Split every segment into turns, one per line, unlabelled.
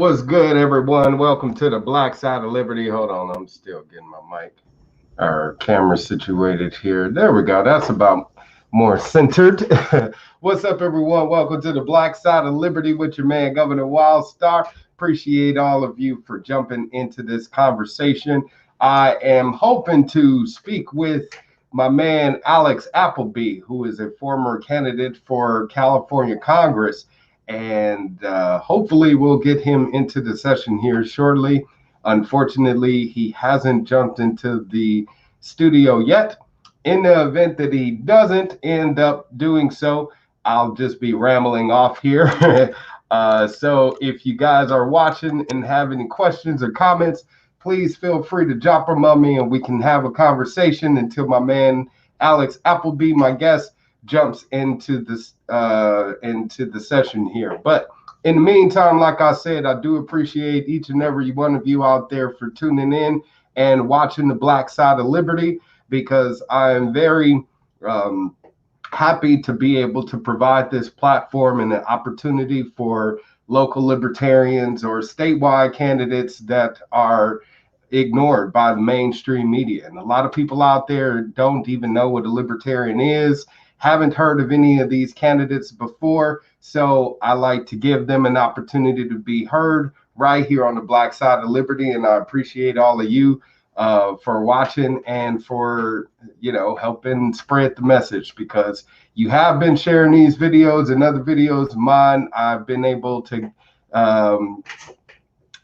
What's good, everyone? Welcome to the Black Side of Liberty. Hold on, I'm still getting my mic or camera situated here. There we go. That's about more centered. What's up, everyone? Welcome to the Black Side of Liberty with your man, Governor Wildstar. Appreciate all of you for jumping into this conversation. I am hoping to speak with my man, Alex Appleby, who is a former candidate for California Congress. And hopefully we'll get him into the session here shortly. Unfortunately, he hasn't jumped into the studio yet. In the event that he doesn't end up doing so, I'll just be rambling off here. So if you guys are watching and have any questions or comments, please feel free to drop them on me and we can have a conversation until my man Alex Appleby, my guest, jumps into this into the session here. But in the meantime, like I said, I do appreciate each and every one of you out there for tuning in and watching the Black Side of Liberty, because I am very happy to be able to provide this platform and an opportunity for local libertarians or statewide candidates that are ignored by the mainstream media. And a lot of people out there don't even know what a libertarian is, haven't heard of any of these candidates before. So I like to give them an opportunity to be heard right here on the Black Side of Liberty. And I appreciate all of you for watching and for, helping spread the message, because you have been sharing these videos and other videos of mine. I've been able to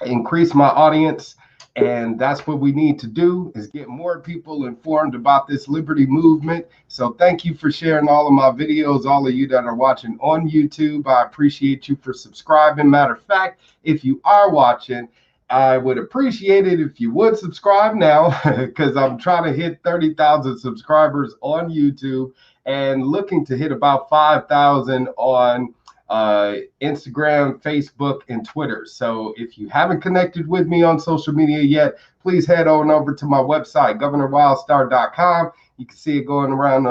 increase my audience. And that's what we need to do, is get more people informed about this liberty movement. So thank you for sharing all of my videos, all of you that are watching on YouTube. I appreciate you for subscribing. Matter of fact, if you are watching, I would appreciate it if you would subscribe now, because I'm trying to hit 30,000 subscribers on YouTube and looking to hit about 5,000 on Instagram, Facebook, and Twitter. So if you haven't connected with me on social media yet, please head on over to my website, governorwildstar.com. You can see it going around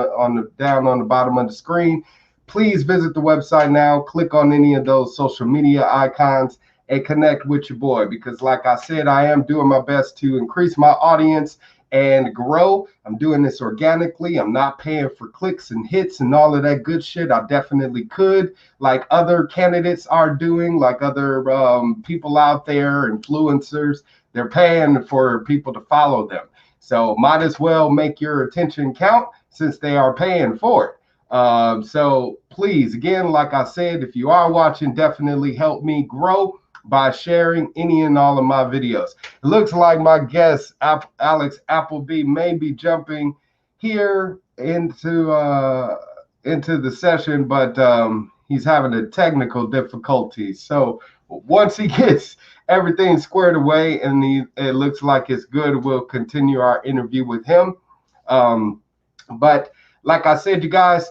down on the bottom of the screen. Please visit the website now, click on any of those social media icons and connect with your boy, because like I said, I am doing my best to increase my audience and grow. I'm doing this organically. I'm not paying for clicks and hits and all of that good shit. I definitely could, like other candidates are doing, like other people out there, influencers. They're paying for people to follow them. So might as well make your attention count, since they are paying for it. So please, again, like I said, if you are watching, definitely help me grow by sharing any and all of my videos. It looks like my guest, Alex Appleby, may be jumping here into the session, but he's having a technical difficulty. So once he gets everything squared away and it looks like it's good, we'll continue our interview with him. But like I said, you guys,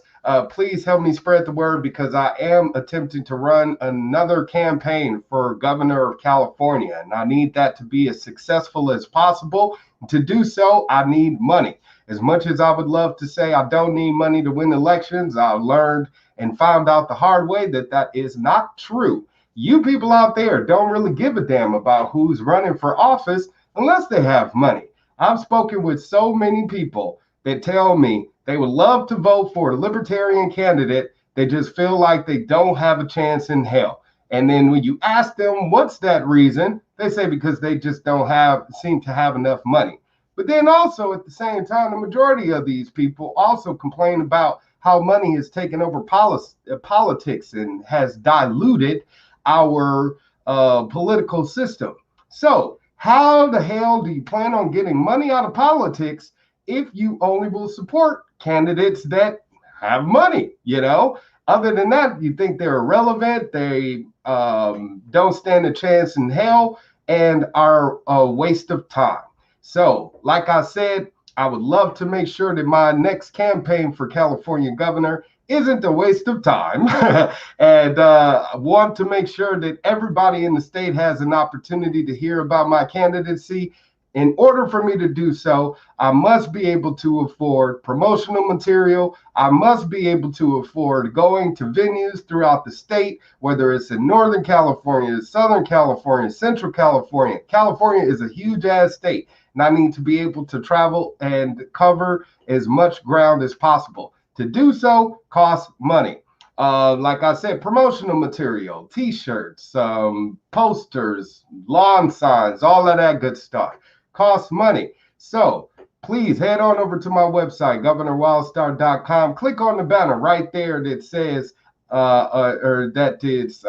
please help me spread the word, because I am attempting to run another campaign for governor of California, and I need that to be as successful as possible. To do so, I need money. As much as I would love to say I don't need money to win elections, I learned and found out the hard way that is not true. You people out there don't really give a damn about who's running for office unless they have money. I've spoken with so many people that tell me they would love to vote for a libertarian candidate. They just feel like they don't have a chance in hell. And then when you ask them what's that reason, they say because they just don't seem to have enough money. But then also at the same time, the majority of these people also complain about how money has taken over politics and has diluted our political system. So how the hell do you plan on getting money out of politics if you only will support candidates that have money? Other than that, you think they're irrelevant, they don't stand a chance in hell, and are a waste of time. So like I said, I would love to make sure that my next campaign for California governor isn't a waste of time. And I want to make sure that everybody in the state has an opportunity to hear about my candidacy In order for me to do so, I must be able to afford promotional material. I must be able to afford going to venues throughout the state, whether it's in Northern California, Southern California, Central California. California is a huge ass state, and I need to be able to travel and cover as much ground as possible. To do so costs money. Like I said, promotional material, t-shirts, posters, lawn signs, all of that good stuff costs money. So please head on over to my website, governorwildstar.com. Click on the banner right there that says, or that it's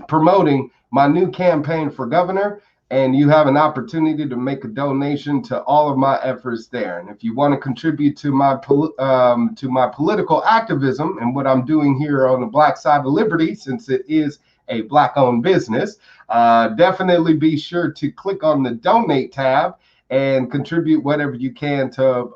promoting my new campaign for governor. And you have an opportunity to make a donation to all of my efforts there. And if you want to contribute to my political activism and what I'm doing here on the Black Side of Liberty, since it is a Black-owned business, definitely be sure to click on the donate tab and contribute whatever you can to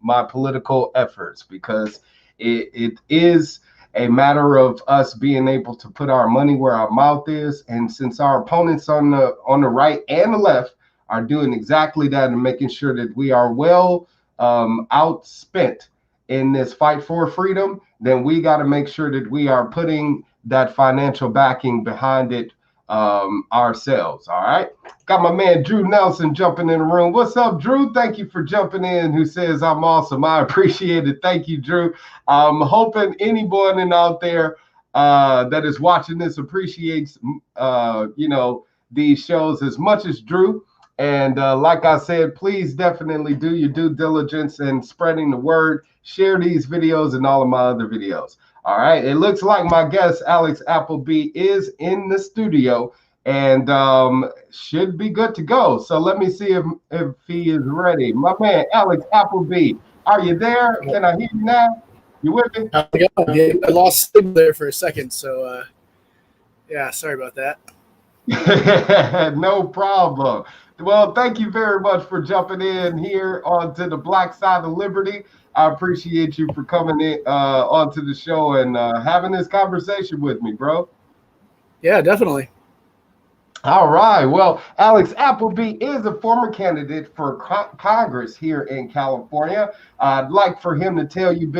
my political efforts, because it is a matter of us being able to put our money where our mouth is. And since our opponents on the right and the left are doing exactly that and making sure that we are well outspent in this fight for freedom, then we got to make sure that we are putting that financial backing behind it ourselves. All right. Got my man Drew Nelson jumping in the room. What's up, Drew? Thank you for jumping in. Who says I'm awesome? I appreciate it. Thank you, Drew. I'm hoping anyone out there that is watching this appreciates these shows as much as Drew. And like I said, please definitely do your due diligence in spreading the word. Share these videos and all of my other videos. All right. It looks like my guest, Alex Appleby, is in the studio and should be good to go. So let me see if he is ready. My man, Alex Appleby, are you there? Can I hear you now? You with me?
I lost signal there for a second. So, yeah, sorry about
that. No problem. Well, thank you very much for jumping in here onto the Black Side of Liberty. I appreciate you for coming in onto the show and having this conversation with me, bro.
Yeah, definitely.
All right. Well, Alex Appleby is a former candidate for Congress here in California. I'd like for him to tell you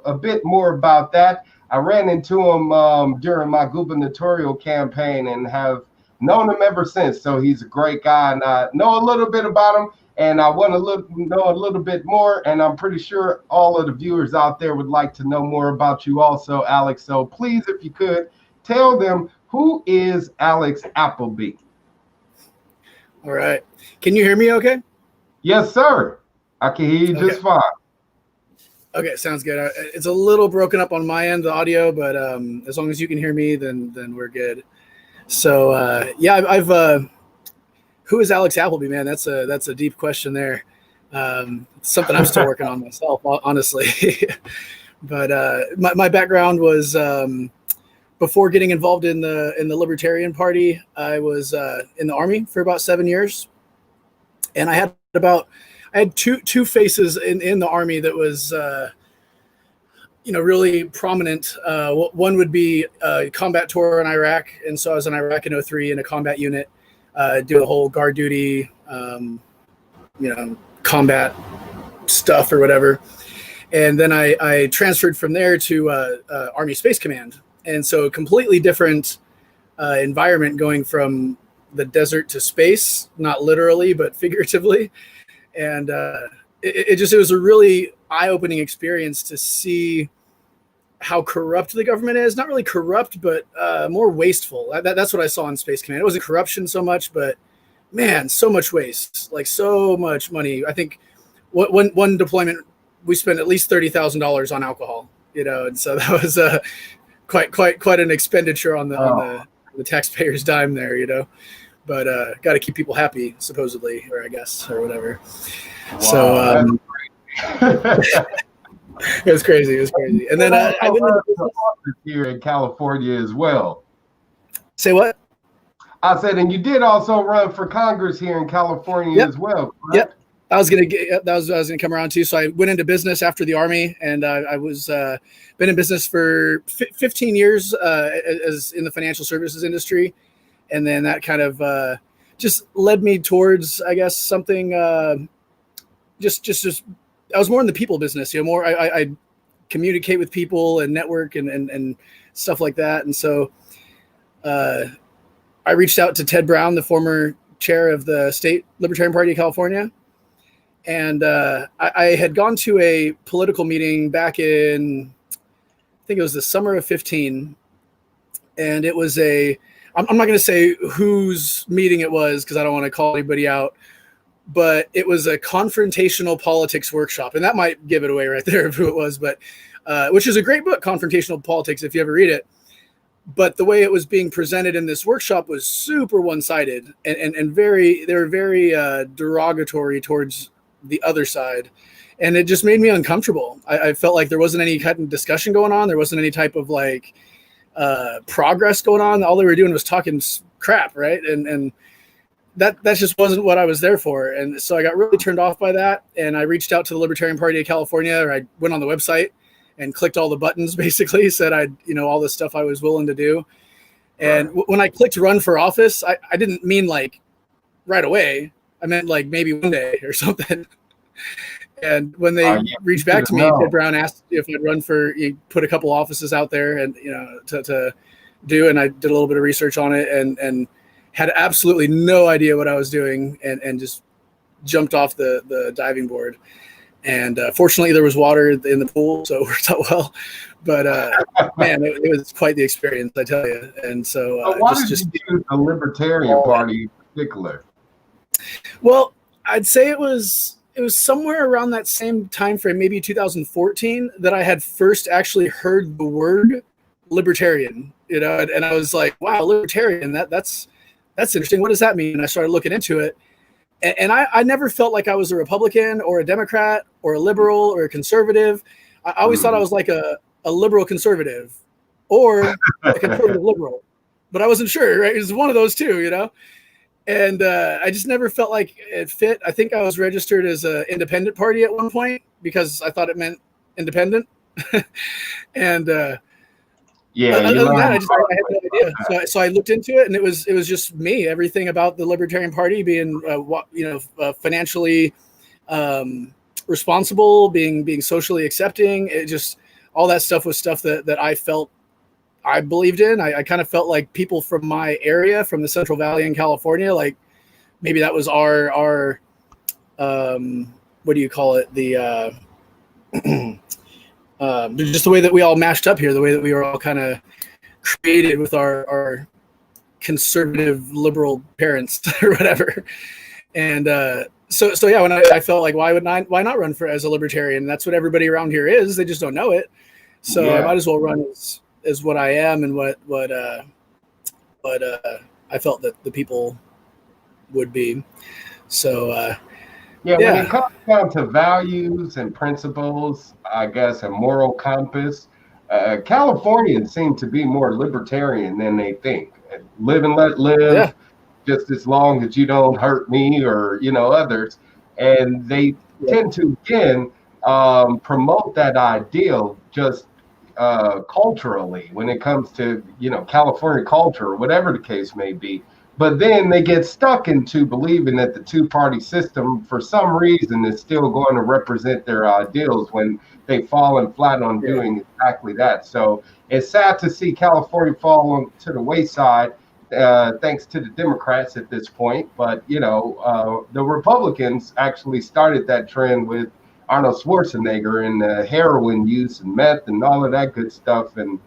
a bit more about that. I ran into him during my gubernatorial campaign and have known him ever since. So he's a great guy, and I know a little bit about him. And I want to know a little bit more, and I'm pretty sure all of the viewers out there would like to know more about you also, Alex. So please, if you could, tell them, who is Alex Appleby?
All right. Can you hear me okay?
Yes, sir. I can hear you just fine. Okay,
sounds good. It's a little broken up on my end, the audio, but as long as you can hear me, then we're good. So, yeah, I've who is Alex Appleby, man? That's a deep question there. It's something I'm still working on myself, honestly. But my background was before getting involved in the Libertarian Party. I was in the Army for about 7 years, and I had two faces in the Army that was really prominent. One would be a combat tour in Iraq, and so I was in Iraq in 2003 in a combat unit. Do the whole guard duty, combat stuff or whatever. And then I transferred from there to Army Space Command. And so a completely different environment, going from the desert to space, not literally, but figuratively. And it was a really eye-opening experience to see how corrupt the government is. Not really corrupt, but more wasteful. That's what I saw in Space Command. It wasn't corruption so much, but man, so much waste, like so much money. I think one deployment, we spent at least $30,000 on alcohol, and so that was quite an expenditure on the taxpayers' dime there, but got to keep people happy, supposedly, or I guess, or whatever. Wow, so it was crazy. And then I went into
business here in California as well.
Say what?
I said, and you did also run for Congress here in California as well, correct? Yep.
I was gonna come around too. So I went into business after the Army, and I was been in business for 15 years as in the financial services industry, and then that kind of just led me towards, I guess, something, just, I was more in the people business, more, I communicate with people and network and stuff like that. And so I reached out to Ted Brown, the former chair of the state Libertarian Party of California. And I had gone to a political meeting back in, I think it was the summer of 15. And it was I'm not going to say whose meeting it was because I don't want to call anybody out, but it was a confrontational politics workshop. And that might give it away right there of who it was, but which is a great book, Confrontational Politics, if you ever read it. But the way it was being presented in this workshop was super one-sided and they were very derogatory towards the other side. And it just made me uncomfortable. I felt like there wasn't any kind of discussion going on. There wasn't any type of like progress going on. All they were doing was talking crap, right? And that just wasn't what I was there for. And so I got really turned off by that. And I reached out to the Libertarian Party of California, or I went on the website and clicked all the buttons, basically said all the stuff I was willing to do. And when I clicked run for office, I didn't mean like right away. I meant like maybe one day or something. And when they reached back to me, Ted Brown asked if I'd run he put a couple offices out there and, to do. And I did a little bit of research on it and had absolutely no idea what I was doing and just jumped off the diving board. And fortunately, there was water in the pool, so it worked out well. But man, it was quite the experience, I tell you. And so,
why did you choose the Libertarian Party in particular?
Well, I'd say it was somewhere around that same time frame, maybe 2014, that I had first actually heard the word libertarian. And I was like, wow, libertarian. That's interesting. What does that mean? And I started looking into it. And I never felt like I was a Republican or a Democrat or a liberal or a conservative. I always thought I was like a liberal conservative or a conservative liberal, but I wasn't sure, right? It was one of those two, And I just never felt like it fit. I think I was registered as an independent party at one point because I thought it meant independent. And other than that, I had no idea. So I looked into it, and it was just me. Everything about the Libertarian Party being, financially responsible, being socially accepting. It just all that stuff was stuff that I felt I believed in. I kind of felt like people from my area, from the Central Valley in California, like maybe that was our what do you call it? The just the way that we all mashed up here, the way that we were all kind of created with our conservative liberal parents or whatever. And so yeah, when I felt like why not run as a libertarian? That's what everybody around here is. They just don't know it. So I might as well run as what I am and what I felt that the people would be. So
when it comes down to values and principles, I guess, and moral compass, Californians seem to be more libertarian than they think. Live and let live, just as long as you don't hurt me or others. And they tend to again promote that ideal just culturally when it comes to California culture or whatever the case may be. But then they get stuck into believing that the two-party system, for some reason, is still going to represent their ideals when they've fallen flat on doing exactly that. So it's sad to see California fall to the wayside, thanks to the Democrats at this point. But, the Republicans actually started that trend with Arnold Schwarzenegger and heroin use and meth and all of that good stuff. And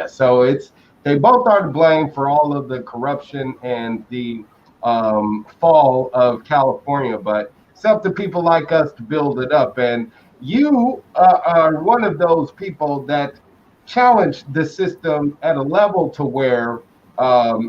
so they both are to blame for all of the corruption and the fall of California, but it's up to people like us to build it up. And you are one of those people that challenge the system at a level to where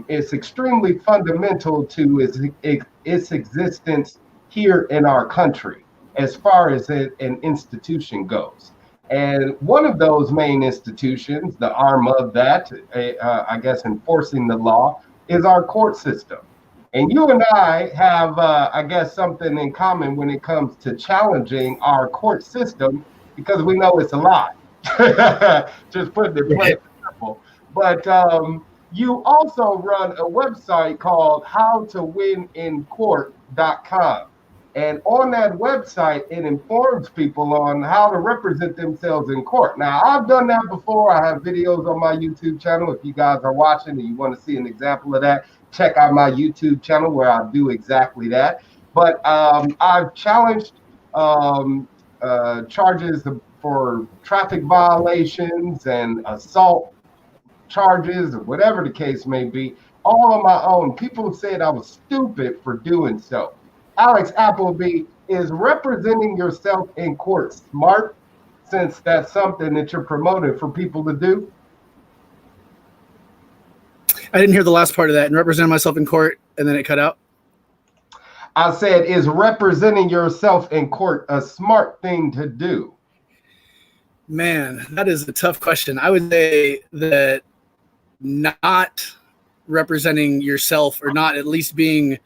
it's extremely fundamental to its existence here in our country, as far as an institution goes. And one of those main institutions, the arm of that, I guess, enforcing the law, is our court system. And you and I have, I guess, something in common when it comes to challenging our court system, because we know it's a lie. Just putting it plain and simple. But You also run a website called howtowinincourt.com. And on that website, it informs people on how to represent themselves in court. Now, I've done that before. I have videos on my YouTube channel. If you guys are watching and you want to see an example of that, check out my YouTube channel where I do exactly that. But I've challenged charges for traffic violations and assault charges, or whatever the case may be, all on my own. People said I was stupid for doing so. Alex Appleby, is representing yourself in court smart, since that's something that you're promoting for people to do?
I didn't hear the last part of that. And represent myself in court, and then it cut out.
I said, is representing yourself in court a smart thing to do?
Man, that is a tough question. I would say that not representing yourself, or not at least being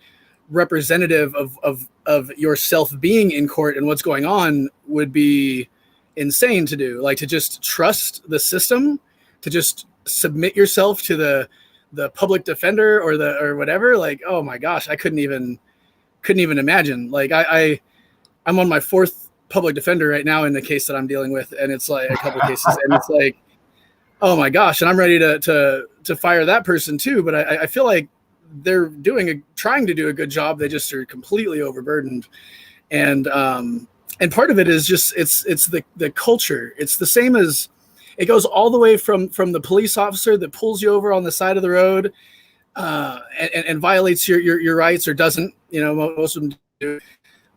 representative of yourself being in court and what's going on, would be insane to do. Like, to just trust the system, to just submit yourself to the public defender or whatever. Like, oh my gosh, I couldn't even imagine. Like, I'm on my fourth public defender right now in the case that I'm dealing with, and it's like a couple cases, and it's like, oh my gosh, and I'm ready to fire that person too. But I feel like they're trying to do a good job. They just are completely overburdened, and part of it is just it's the culture. It's the same as, it goes all the way from the police officer that pulls you over on the side of the road and violates your rights, or doesn't. You know, most of them do.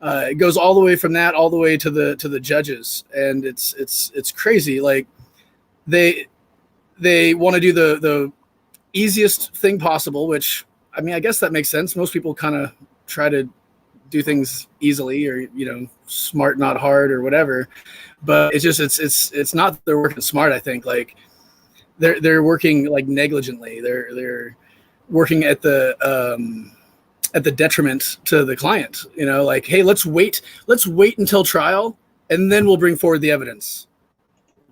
It goes all the way from that all the way to the judges, and it's crazy. Like, they want to do the easiest thing possible, which, I mean, I guess that makes sense. Most people kind of try to do things easily, or, you know, smart, not hard, or whatever. But it's just it's not that they're working smart. I think, like, they're working like negligently. They're working at the detriment to the client. You know, like, hey, let's wait until trial, and then we'll bring forward the evidence.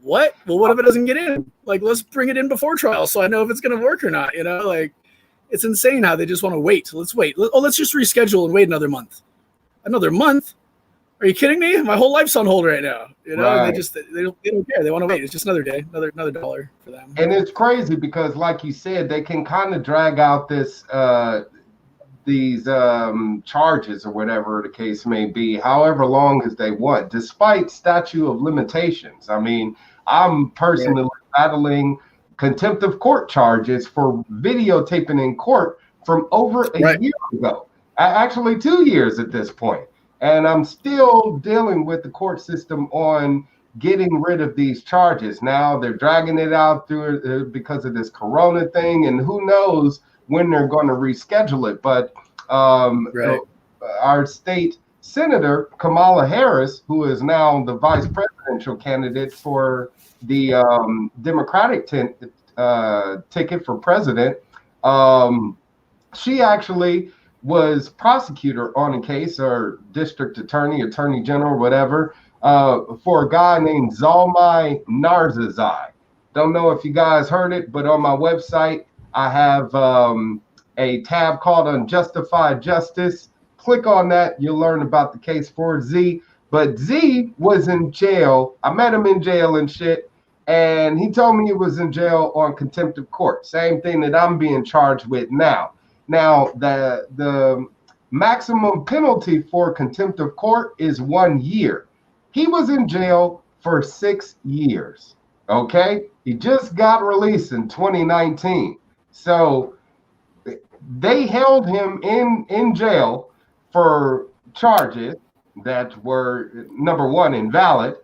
What? Well, what if it doesn't get in? Like, let's bring it in before trial, so I know if it's going to work or not. You know, like, it's insane how they just want to wait. Let's wait. Let's just reschedule and wait another month. Another month? Are you kidding me? My whole life's on hold right now. You know, right. They don't care. They want to wait. It's just another day, another dollar for them.
And it's crazy because, like you said, they can kind of drag out these charges, or whatever the case may be, however long as they want, despite statute of limitations. I mean, I'm personally battling contempt of court charges for videotaping in court from over a year ago. Actually 2 years at this point. And I'm still dealing with the court system on getting rid of these charges. Now they're dragging it out through because of this corona thing, and who knows when they're going to reschedule it. But our state senator, Kamala Harris, who is now the vice presidential candidate for the Democratic ticket for president, she actually was prosecutor on a case, or district attorney general, whatever, for a guy named Zalmay Narzazai. Don't know if you guys heard it, but on my website, I have a tab called Unjustified Justice. Click on that. You'll learn about the case for Z. But Z was in jail. I met him in jail and shit. And he told me he was in jail on contempt of court. Same thing that I'm being charged with now. Now, the maximum penalty for contempt of court is 1 year. He was in jail for 6 years. Okay? He just got released in 2019. So they held him in jail for charges that were, number one, invalid,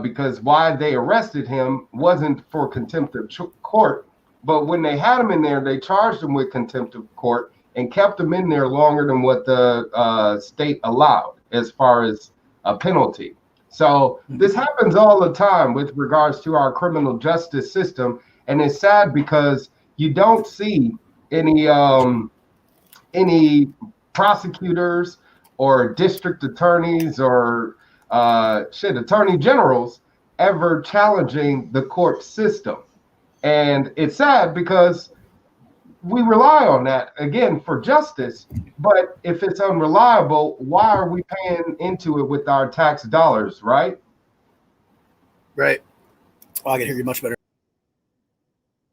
because why they arrested him wasn't for contempt of court. But when they had him in there, they charged him with contempt of court and kept him in there longer than what the state allowed as far as a penalty. So this happens all the time with regards to our criminal justice system. And it's sad because you don't see any prosecutors or district attorneys or attorney generals ever challenging the court system. And it's sad because we rely on that again for justice. But if it's unreliable, why are we paying into it with our tax dollars, right?
Right. Oh, I can hear you much better.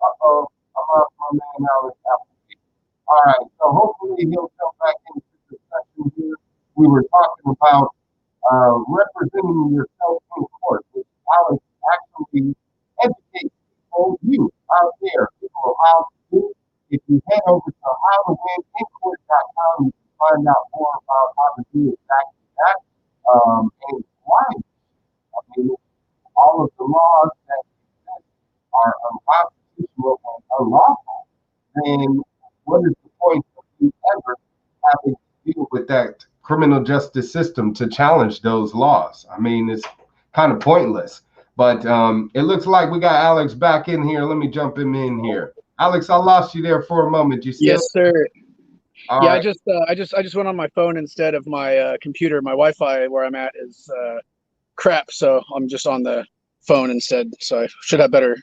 Uh-oh, I'm off my man Alex Appleby. All right, so hopefully he'll come back into the session here. We were talking about representing yourself in court, which Alex actually educates people, you out there, people how to do. If you head over to howtowinIncourt.com, you can find out more about how to do exactly that. And why? I mean, all of the laws that exist are unconstitutional and unlawful, then what is the point of you ever having to deal with that criminal justice system to challenge those laws? I mean, it's kind of pointless. But it looks like we got Alex back in here. Let me jump him in here. Alex, I lost you there for a moment. You still?
Yes, sir.
All
yeah,
right.
I just went on my phone instead of my computer. My Wi-Fi where I'm at is crap, so I'm just on the phone instead. So I should have better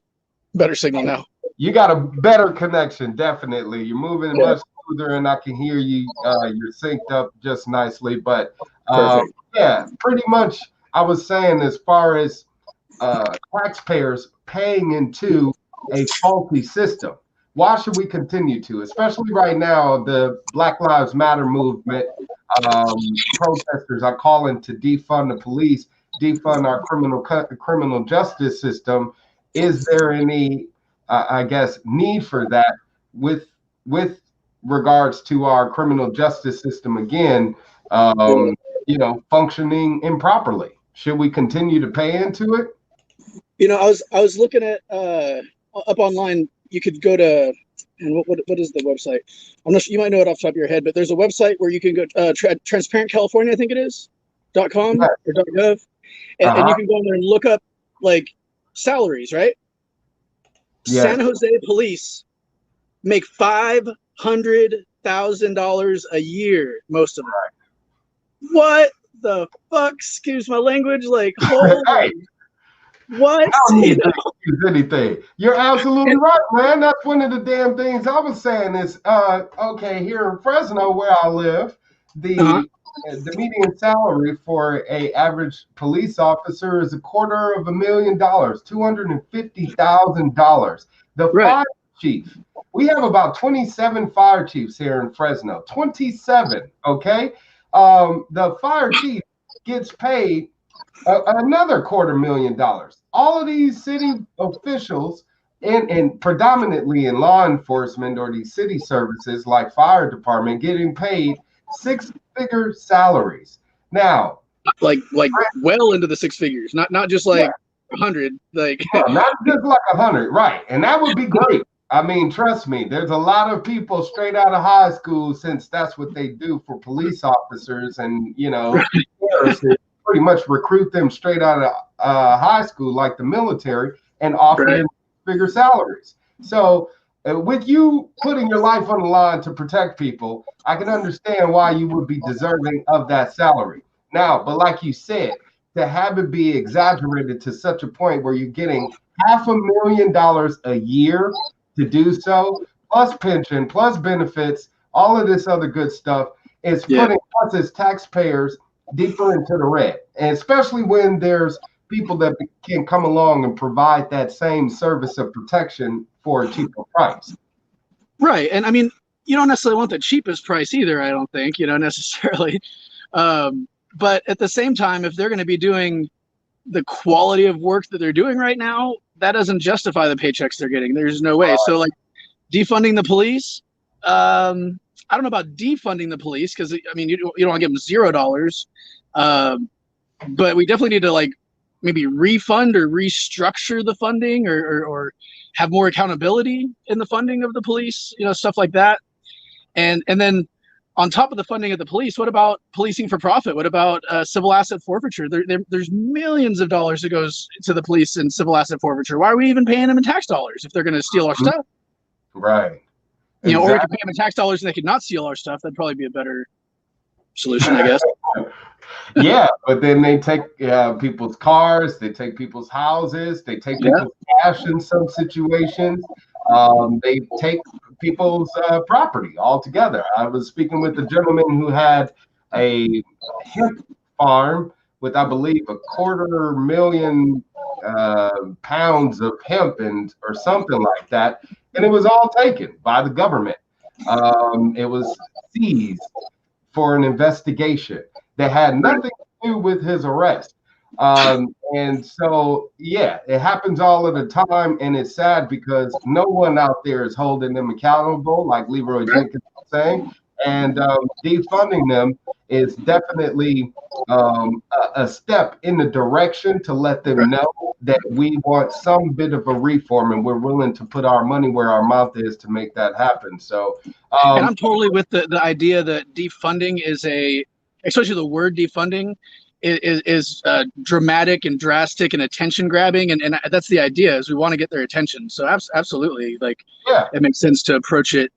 signal now.
You got a better connection, definitely. You're moving much smoother, and I can hear you. You're synced up just nicely. But yeah, pretty much. I was saying, as far as taxpayers paying into a faulty system, why should we continue to? Especially right now, the Black Lives Matter movement, protesters are calling to defund the police, defund our criminal justice system. Is there any I guess need for that with regards to our criminal justice system again, functioning improperly? Should we continue to pay into it?
I was looking at up online. You could go to, and what is the website? I'm not sure, you might know it off the top of your head, but there's a website where you can go Transparent California, I think it is .com or .gov, and you can go in there and look up like salaries, right? Yes. San Jose police make $500,000 a year, most of them. What the fuck? Excuse my language. Like, holy, what?
I don't need to excuse anything. You're absolutely right, man. That's one of the damn things I was saying is, okay, here in Fresno, where I live, the median salary for a average police officer is $250,000, $250,000. The fire chief, we have about 27 fire chiefs here in Fresno. 27, okay? The fire chief gets paid another $250,000. All of these city officials, and predominantly in law enforcement or these city services like fire department, getting paid six-figure salaries. Now,
like well into the six figures, not just like 100, like
not just like 100, right? And that would be great. I mean, trust me, there's a lot of people straight out of high school, since that's what they do for police officers, and pretty much recruit them straight out of high school, like the military, and offer them bigger salaries. So with you putting your life on the line to protect people, I can understand why you would be deserving of that salary. Now, but like you said, to have it be exaggerated to such a point where you're getting $500,000 a year to do so, plus pension, plus benefits, all of this other good stuff, is putting us as taxpayers deeper into the red. And especially when there's people that can come along and provide that same service of protection for a cheaper price.
Right. And I mean, you don't necessarily want the cheapest price either, I don't think, necessarily. But at the same time, if they're going to be doing the quality of work that they're doing right now, that doesn't justify the paychecks they're getting. There's no way. So like defunding the police, I don't know about defunding the police, because I mean, you don't want to give them $0. But we definitely need to like maybe refund or restructure the funding, or have more accountability in the funding of the police, stuff like that. And then on top of the funding of the police, what about policing for profit? What about civil asset forfeiture? There's millions of dollars that goes to the police in civil asset forfeiture. Why are we even paying them in tax dollars if they're going to steal our stuff?
Right.
Or we could pay them in tax dollars and they could not steal our stuff. That'd probably be a better solution, I guess.
Yeah, but then they take people's cars, they take people's houses, they take people's cash in some situations. They take people's property altogether. I was speaking with a gentleman who had a hemp farm with, I believe, 250,000 pounds of hemp or something like that, and it was all taken by the government. It was seized for an investigation that had nothing to do with his arrest. And so, yeah, it happens all of the time, and it's sad because no one out there is holding them accountable, like Leroy Jenkins was saying, and defunding them is definitely a step in the direction to let them know that we want some bit of a reform, and we're willing to put our money where our mouth is to make that happen. So,
and I'm totally with the idea that defunding is especially the word defunding is dramatic and drastic and attention grabbing, and that's the idea, is we want to get their attention. So absolutely, like, yeah, it makes sense to approach it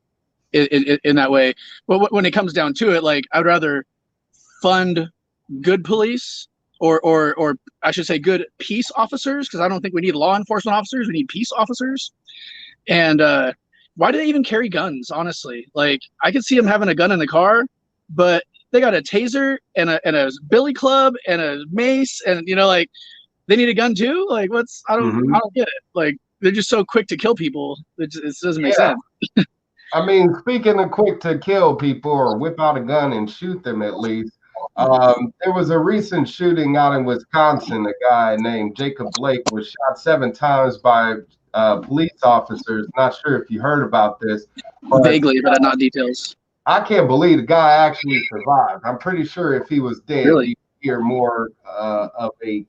in that way. But when it comes down to it, like, I'd rather fund good police or I should say good peace officers, because I don't think we need law enforcement officers. We need peace officers. And why do they even carry guns? Honestly, like, I could see them having a gun in the car, but they got a taser and a billy club and a mace, and like, they need a gun too. Like, I don't get it. Like, they're just so quick to kill people. It doesn't make sense.
I mean, speaking of quick to kill people or whip out a gun and shoot them, at least, there was a recent shooting out in Wisconsin. A guy named Jacob Blake was shot 7 times by police officers. Not sure if you heard about this.
Vaguely, but not details.
I can't believe the guy actually survived. I'm pretty sure if he was dead,
really?
you'd hear more of a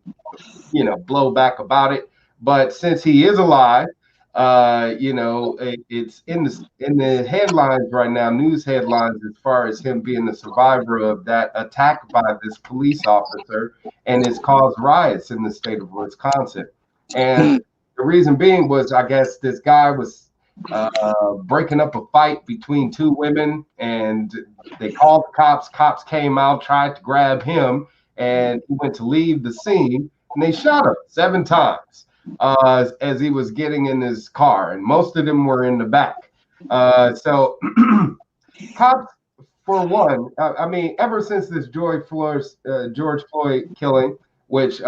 blowback about it. But since he is alive, it's in the headlines right now, news headlines, as far as him being the survivor of that attack by this police officer, and it's caused riots in the state of Wisconsin. And the reason being was, I guess, this guy was breaking up a fight between 2 women, and they called the cops. Cops came out, tried to grab him, and he went to leave the scene, and they shot him 7 times as he was getting in his car, and most of them were in the back. So cops, for one, I mean, ever since this George Floyd killing, which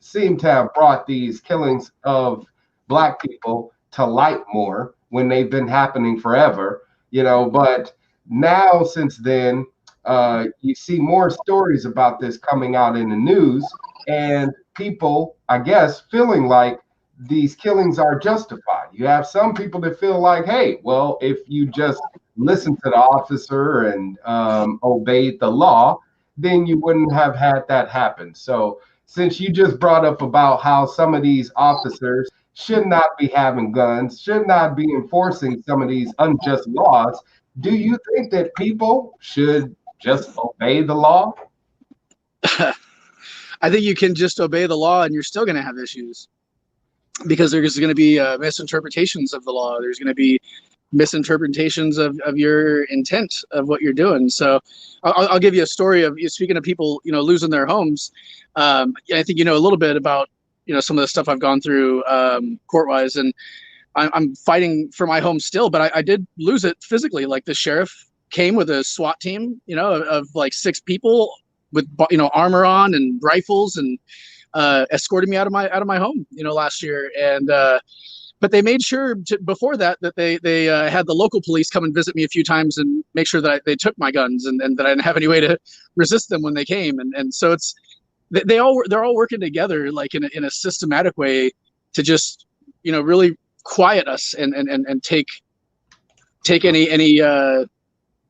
seemed to have brought these killings of Black people to light more, when they've been happening forever, but now since then, you see more stories about this coming out in the news, and people, I guess, feeling like these killings are justified. You have some people that feel like, hey, well, if you just listen to the officer and obeyed the law, then you wouldn't have had that happen. So since you just brought up about how some of these officers should not be having guns, should not be enforcing some of these unjust laws, do you think that people should just obey the law?
I think you can just obey the law and you're still going to have issues, because there's going to be misinterpretations of the law. There's going to be misinterpretations of your intent of what you're doing. So I'll give you a story of, speaking of people, losing their homes. I think a little bit about some of the stuff I've gone through court-wise, and I'm fighting for my home still, but I did lose it physically. Like, the sheriff came with a SWAT team, of like 6 people with armor on and rifles, and escorted me out of my home, last year. And but they made sure before that they had the local police come and visit me a few times and make sure that they took my guns and that I didn't have any way to resist them when they came. And so they're all working together, like in a systematic way, to just really quiet us and take any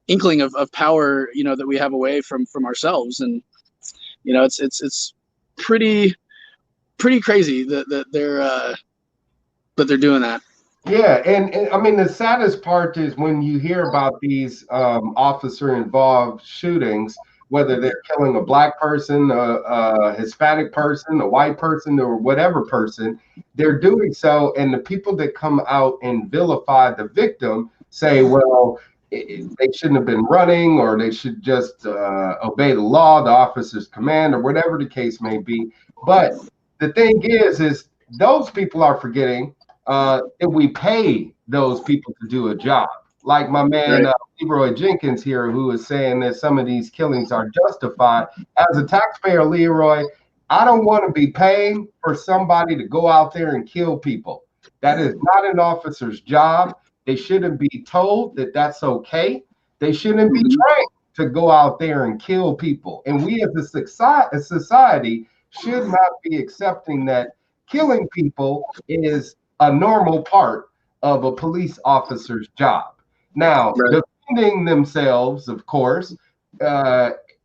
inkling of power that we have away from ourselves. And it's pretty crazy that they're doing that.
Yeah, and I mean, the saddest part is when you hear about these officer involved shootings, whether they're killing a Black person, a Hispanic person, a white person, or whatever person, they're doing so. And the people that come out and vilify the victim say, well, they shouldn't have been running, or they should just obey the law, the officer's command, or whatever the case may be. But the thing is those people are forgetting that we pay those people to do a job. like my man Leroy Jenkins here, who is saying that some of these killings are justified. As a taxpayer, Leroy, I don't want to be paying for somebody to go out there and kill people. That is not an officer's job. They shouldn't be told that that's okay. They shouldn't be trained to go out there and kill people. And we as a society should not be accepting that killing people is a normal part of a police officer's job. Now, defending themselves, of course,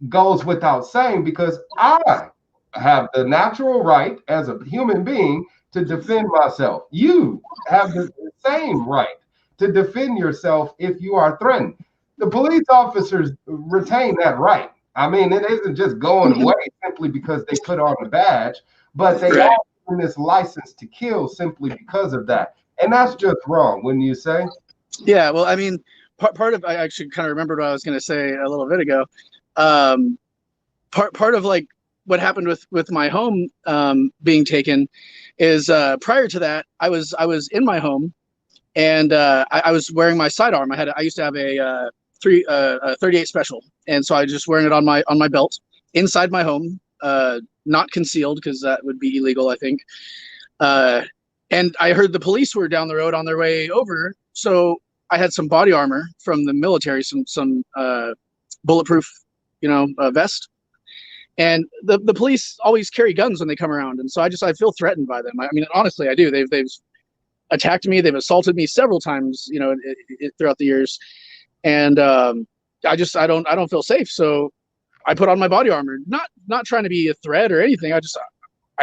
goes without saying, because I have the natural right as a human being to defend myself. You have the same right to defend yourself if you are threatened. The police officers retain that right. I mean, it isn't just going away simply because they put on a badge, but they are given this license to kill simply because of that. And that's just wrong, wouldn't you say?
Yeah, well, I mean, part of, I actually kind of remembered what I was going to say a little bit ago. Part of like what happened with my home being taken is prior to that, I was in my home, and I was wearing my sidearm. I used to have a 38 special, and so I was just wearing it on my belt inside my home, not concealed because that would be illegal, I think. And I heard the police were down the road on their way over, so I had some body armor from the military, some bulletproof, vest. And the police always carry guns when they come around, and so I feel threatened by them. I mean, honestly, I do. They've attacked me. They've assaulted me several times, throughout the years, and I don't feel safe. So I put on my body armor, not trying to be a threat or anything. I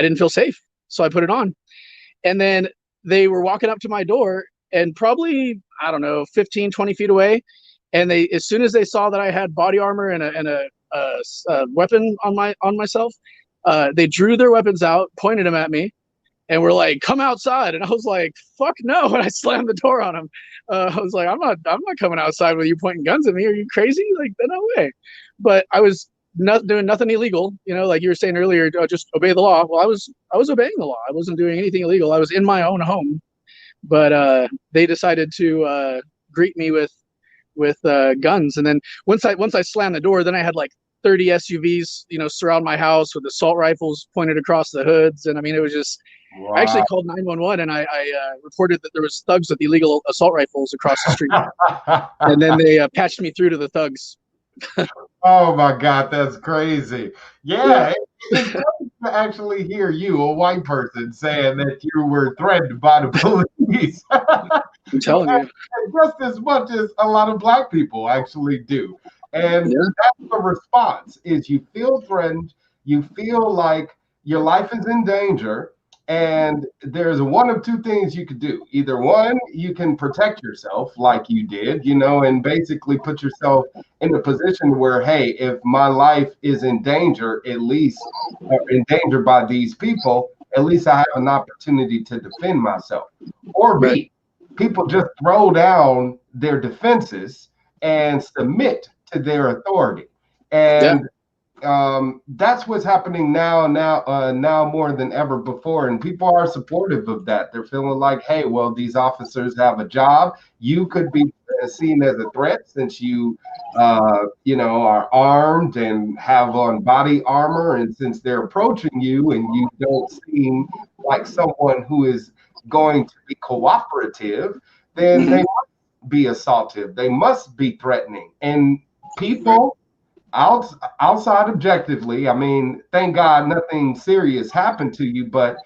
didn't feel safe, so I put it on. And then they were walking up to my door, and probably, I don't know, 15, 20 feet away, and as soon as they saw that I had body armor and a weapon on myself, they drew their weapons out, pointed them at me, and were like, "Come outside." And I was like, "Fuck no!" And I slammed the door on them. I was like, "I'm not coming outside with you pointing guns at me. Are you crazy? Like, no way." But I was not doing nothing illegal, like you were saying earlier, just obey the law. Well, I was obeying the law. I wasn't doing anything illegal. I was in my own home, but they decided to greet me with guns. And then once I slammed the door, then I had like 30 SUVs, surround my house with assault rifles pointed across the hoods. And I mean, it was just, wow. I actually called 911, and I reported that there was thugs with illegal assault rifles across the street. And then they patched me through to the thugs.
Oh my God, that's crazy. Yeah. It's great to actually hear you, a white person, saying that you were threatened by the police.
I'm telling you.
Just as much as a lot of Black people actually do. And that's the response, is you feel threatened, you feel like your life is in danger, and there's one of two things you could do. Either one, you can protect yourself like you did, and basically put yourself in a position where, hey, if my life is in danger, at least, or in danger by these people, at least I have an opportunity to defend myself. Or B, people just throw down their defenses and submit to their authority. And that's what's happening now more than ever before. And people are supportive of that. They're feeling like, hey, well, these officers have a job. You could be seen as a threat since you, are armed and have on body armor. And since they're approaching you and you don't seem like someone who is going to be cooperative, then they must be assaultive. They must be threatening. And people outside objectively, I mean, thank God nothing serious happened to you, but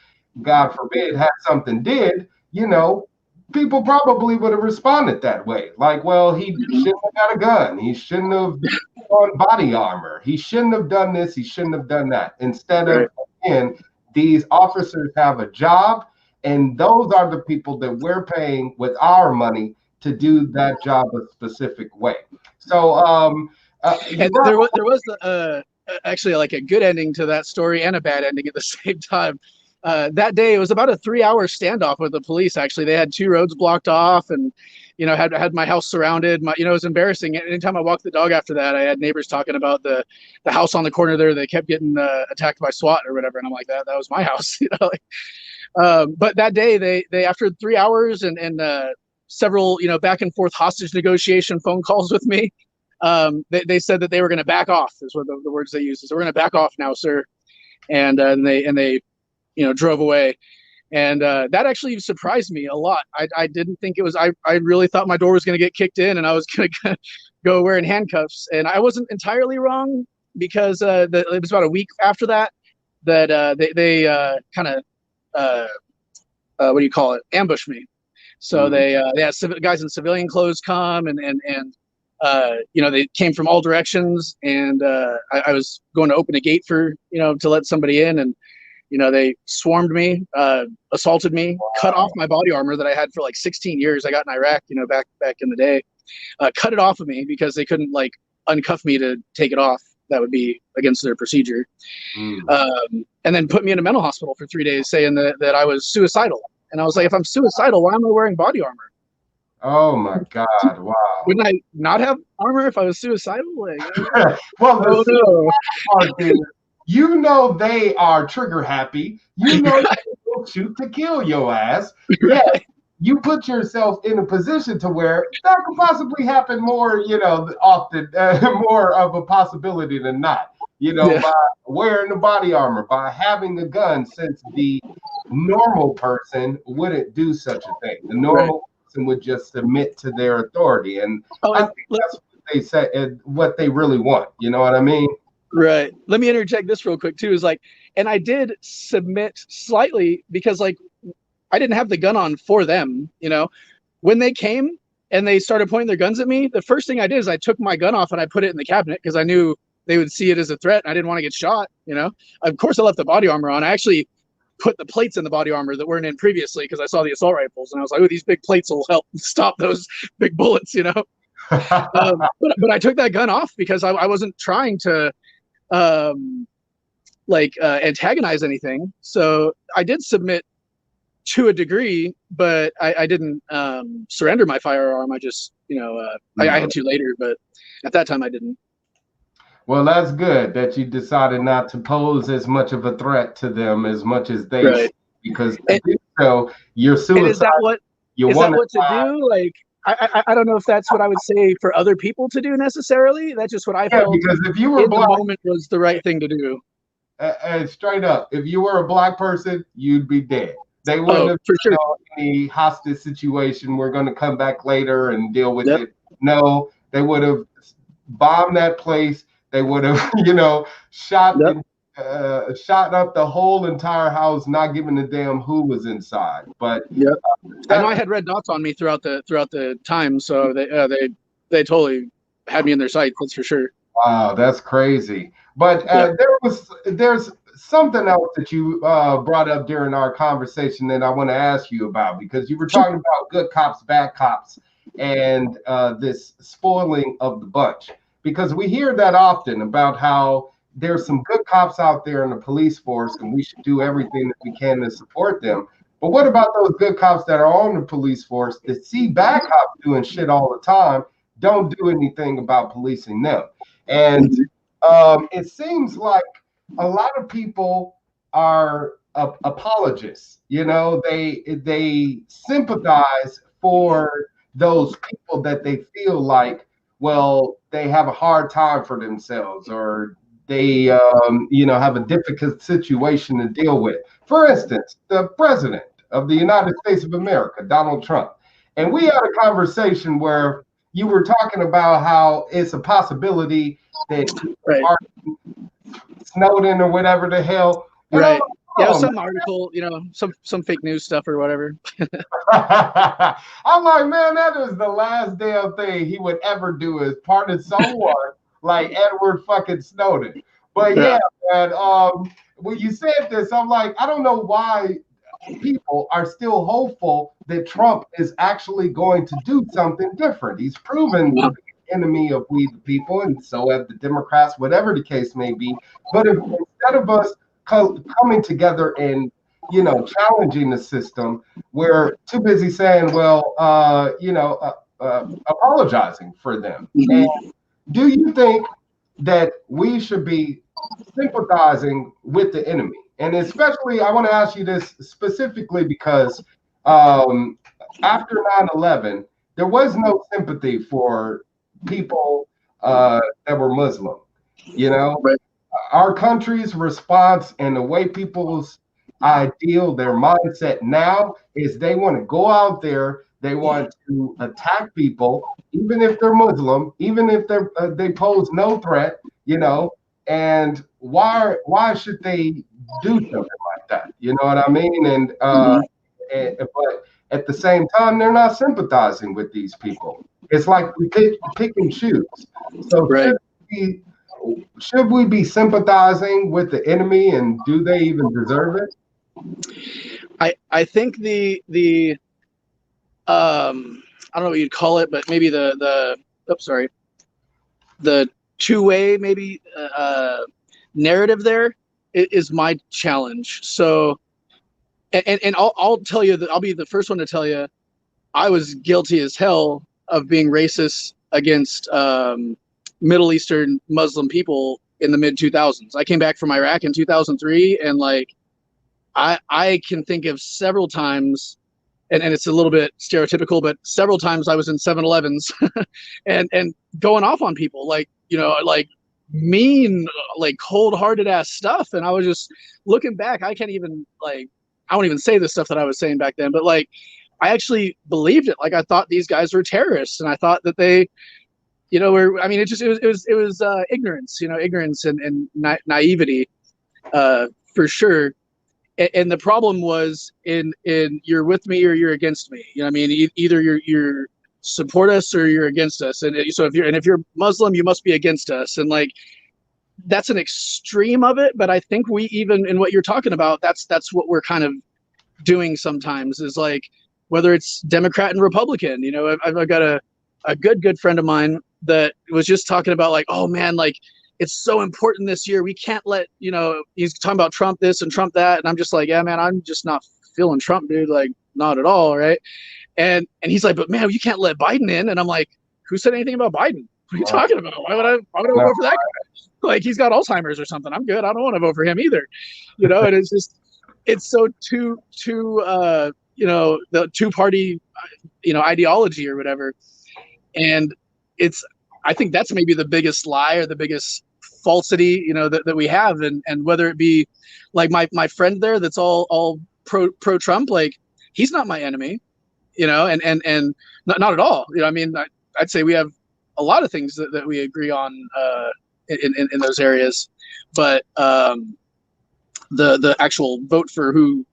God forbid had something did, people probably would have responded that way. Like, well, he shouldn't have got a gun. He shouldn't have on body armor. He shouldn't have done this. He shouldn't have done that. Instead of, again, these officers have a job, and those are the people that we're paying with our money to do that job a specific way. So,
and there was actually like a good ending to that story and a bad ending at the same time. That day, it was about a 3-hour standoff with the police. Actually, they had 2 roads blocked off, and had my house surrounded. It was embarrassing. Anytime I walked the dog after that, I had neighbors talking about the house on the corner there. They kept getting attacked by SWAT or whatever, and I'm like, that was my house, But that day, they after 3 hours and several, back and forth hostage negotiation phone calls with me. They said that they were going to back off, is what the words they used. So we're going to back off now, sir. And they drove away. And that actually surprised me a lot. I didn't think it was, I really thought my door was going to get kicked in and I was going to go wearing handcuffs. And I wasn't entirely wrong, because it was about a week after that they kind of, what do you call it, ambushed me. So they had guys in civilian clothes come and they came from all directions, and I was going to open a gate for, to let somebody in, and they swarmed me, assaulted me, cut off my body armor that I had for like 16 years. I got in Iraq, back in the day, cut it off of me because they couldn't like uncuff me to take it off. That would be against their procedure. And then put me in a mental hospital for 3 days, saying that I was suicidal. And I was like, if I'm suicidal, why am I wearing body armor?
Oh my God! Wow.
Wouldn't I not have armor if I was suicidal? Like,
well, part is, they are trigger happy. They will shoot to kill your ass. Yeah, you put yourself in a position to where that could possibly happen more, often, more of a possibility than not. By wearing the body armor, by having a gun, since the normal person wouldn't do such a thing. The normal person would just submit to their authority, and I think that's what they say, what they really want. You know what I mean?
Right. Let me interject this real quick too. Is like, and I did submit slightly because like I didn't have the gun on for them. When they came and they started pointing their guns at me, the first thing I did is I took my gun off and I put it in the cabinet because I knew they would see it as a threat. And I didn't want to get shot. Of course, I left the body armor on. I actually put the plates in the body armor that weren't in previously because I saw the assault rifles and I was like, oh, these big plates will help stop those big bullets. But I took that gun off because I wasn't trying to antagonize anything. So I did submit to a degree, but I didn't surrender my firearm. I just, I had to later, but at that time I didn't.
Well, that's good that you decided not to pose as much of a threat to them as much as they, because so you're suicidal.
Is that what to do? Like, I don't know if that's what I would say for other people to do necessarily. That's just what I felt.
Because if you were black,
the moment was the right thing to do.
Straight up, if you were a black person, you'd be dead. They wouldn't have
for sure.
Any hostage situation. We're going to come back later and deal with it. No, they would have bombed that place. They would have, shot up the whole entire house, not giving a damn who was inside. But
I know I had red dots on me throughout the time, so they totally had me in their sights. That's for sure.
Wow, that's crazy. But there's something else that you brought up during our conversation that I want to ask you about, because you were talking about good cops, bad cops, and this spoiling of the bunch. Because we hear that often about how there's some good cops out there in the police force and we should do everything that we can to support them. But what about those good cops that are on the police force that see bad cops doing shit all the time, don't do anything about policing them? And it seems like a lot of people are apologists. They sympathize for those people that they feel like, well, they have a hard time for themselves, or they, have a difficult situation to deal with. For instance, the president of the United States of America, Donald Trump. And we had a conversation where you were talking about how it's a possibility that Snowden or whatever the hell.
Some article, some fake news stuff or whatever.
I'm like, man, that is the last damn thing he would ever do, is pardon someone like Edward fucking Snowden. But man, when you said this, I'm like, I don't know why people are still hopeful that Trump is actually going to do something different. He's proven to be an enemy of we the people, and so have the Democrats, whatever the case may be. But instead of us coming together and challenging the system, we're too busy saying, apologizing for them. And do you think that we should be sympathizing with the enemy? And especially, I want to ask you this specifically because after 9/11, there was no sympathy for people that were Muslim. You know,
Right.
our country's response and the way people's ideal, their mindset now is they want to go out there, they want to attack people, even if they're Muslim, even if they pose no threat, you know. And why should they do something like that? You know what I mean? But at the same time, they're not sympathizing with these people. It's like we pick and choose. So
Right.
should we be sympathizing with the enemy, and do they even deserve it?
I think the I don't know what you'd call it, but maybe the two-way maybe narrative there is my challenge. So, and I'll tell you that I'll be the first one to tell you I was guilty as hell of being racist against Middle Eastern Muslim people in the mid 2000s. I came back from Iraq in 2003, and like I can think of several times, and it's a little bit stereotypical, but several times I was in 7-Elevens and going off on people, like, you know, like mean, like cold-hearted ass stuff. And I was just looking back, I won't even say the stuff that I was saying back then, but like I actually believed it. Like I thought these guys were terrorists, and I thought that they, you know, it was ignorance, you know, ignorance and naivety, for sure. And the problem was in you're with me or you're against me. You know what I mean? Either you're support us or you're against us. And so if you're Muslim, you must be against us. And like that's an extreme of it. But I think we, even in what you're talking about, that's what we're kind of doing sometimes, is like whether it's Democrat and Republican. You know, I've got a good friend of mine that was just talking about like, oh man, like it's so important this year. We can't let, you know, he's talking about Trump this and Trump that. And I'm just like, yeah, man, I'm just not feeling Trump, dude. Like not at all. Right. And he's like, but man, you can't let Biden in. And I'm like, who said anything about Biden? What are you talking about? Why would I vote for that guy? Like he's got Alzheimer's or something. I'm good. I don't want to vote for him either. You know, and it's so too you know, the two-party, you know, ideology or whatever. And I think that's maybe the biggest lie or the biggest falsity, you know, that we have. And whether it be like my friend there that's all pro Trump, like he's not my enemy, you know, and not at all. You know, I mean, I'd say we have a lot of things that we agree on in those areas, but the actual vote for who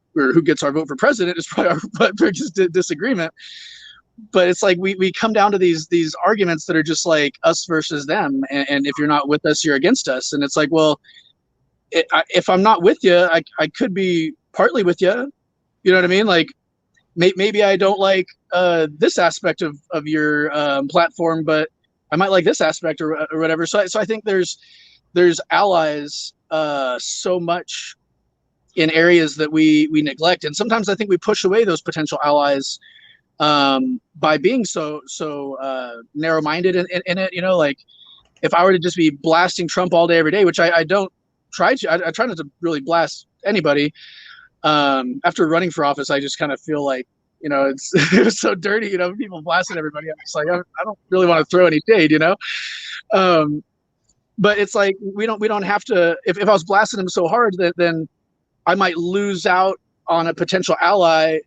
gets our vote for president is probably our biggest disagreement. But it's like we come down to these arguments that are just like us versus them, and if you're not with us, you're against us. And it's like, well, if I'm not with you, I could be partly with you. You know what I mean? Like maybe I don't like this aspect of your platform, but I might like this aspect or whatever. So I think there's allies so much in areas that we neglect, and sometimes I think we push away those potential allies by being so narrow-minded in it. You know, like if I were to just be blasting Trump all day every day, which I don't try to, I try not to really blast anybody. After running for office, I just kind of feel like, you know, it was so dirty, you know, people blasting everybody. I'm just like, I don't really want to throw any shade, you know. But it's like we don't have to. If I was blasting him so hard, then I might lose out on a potential ally,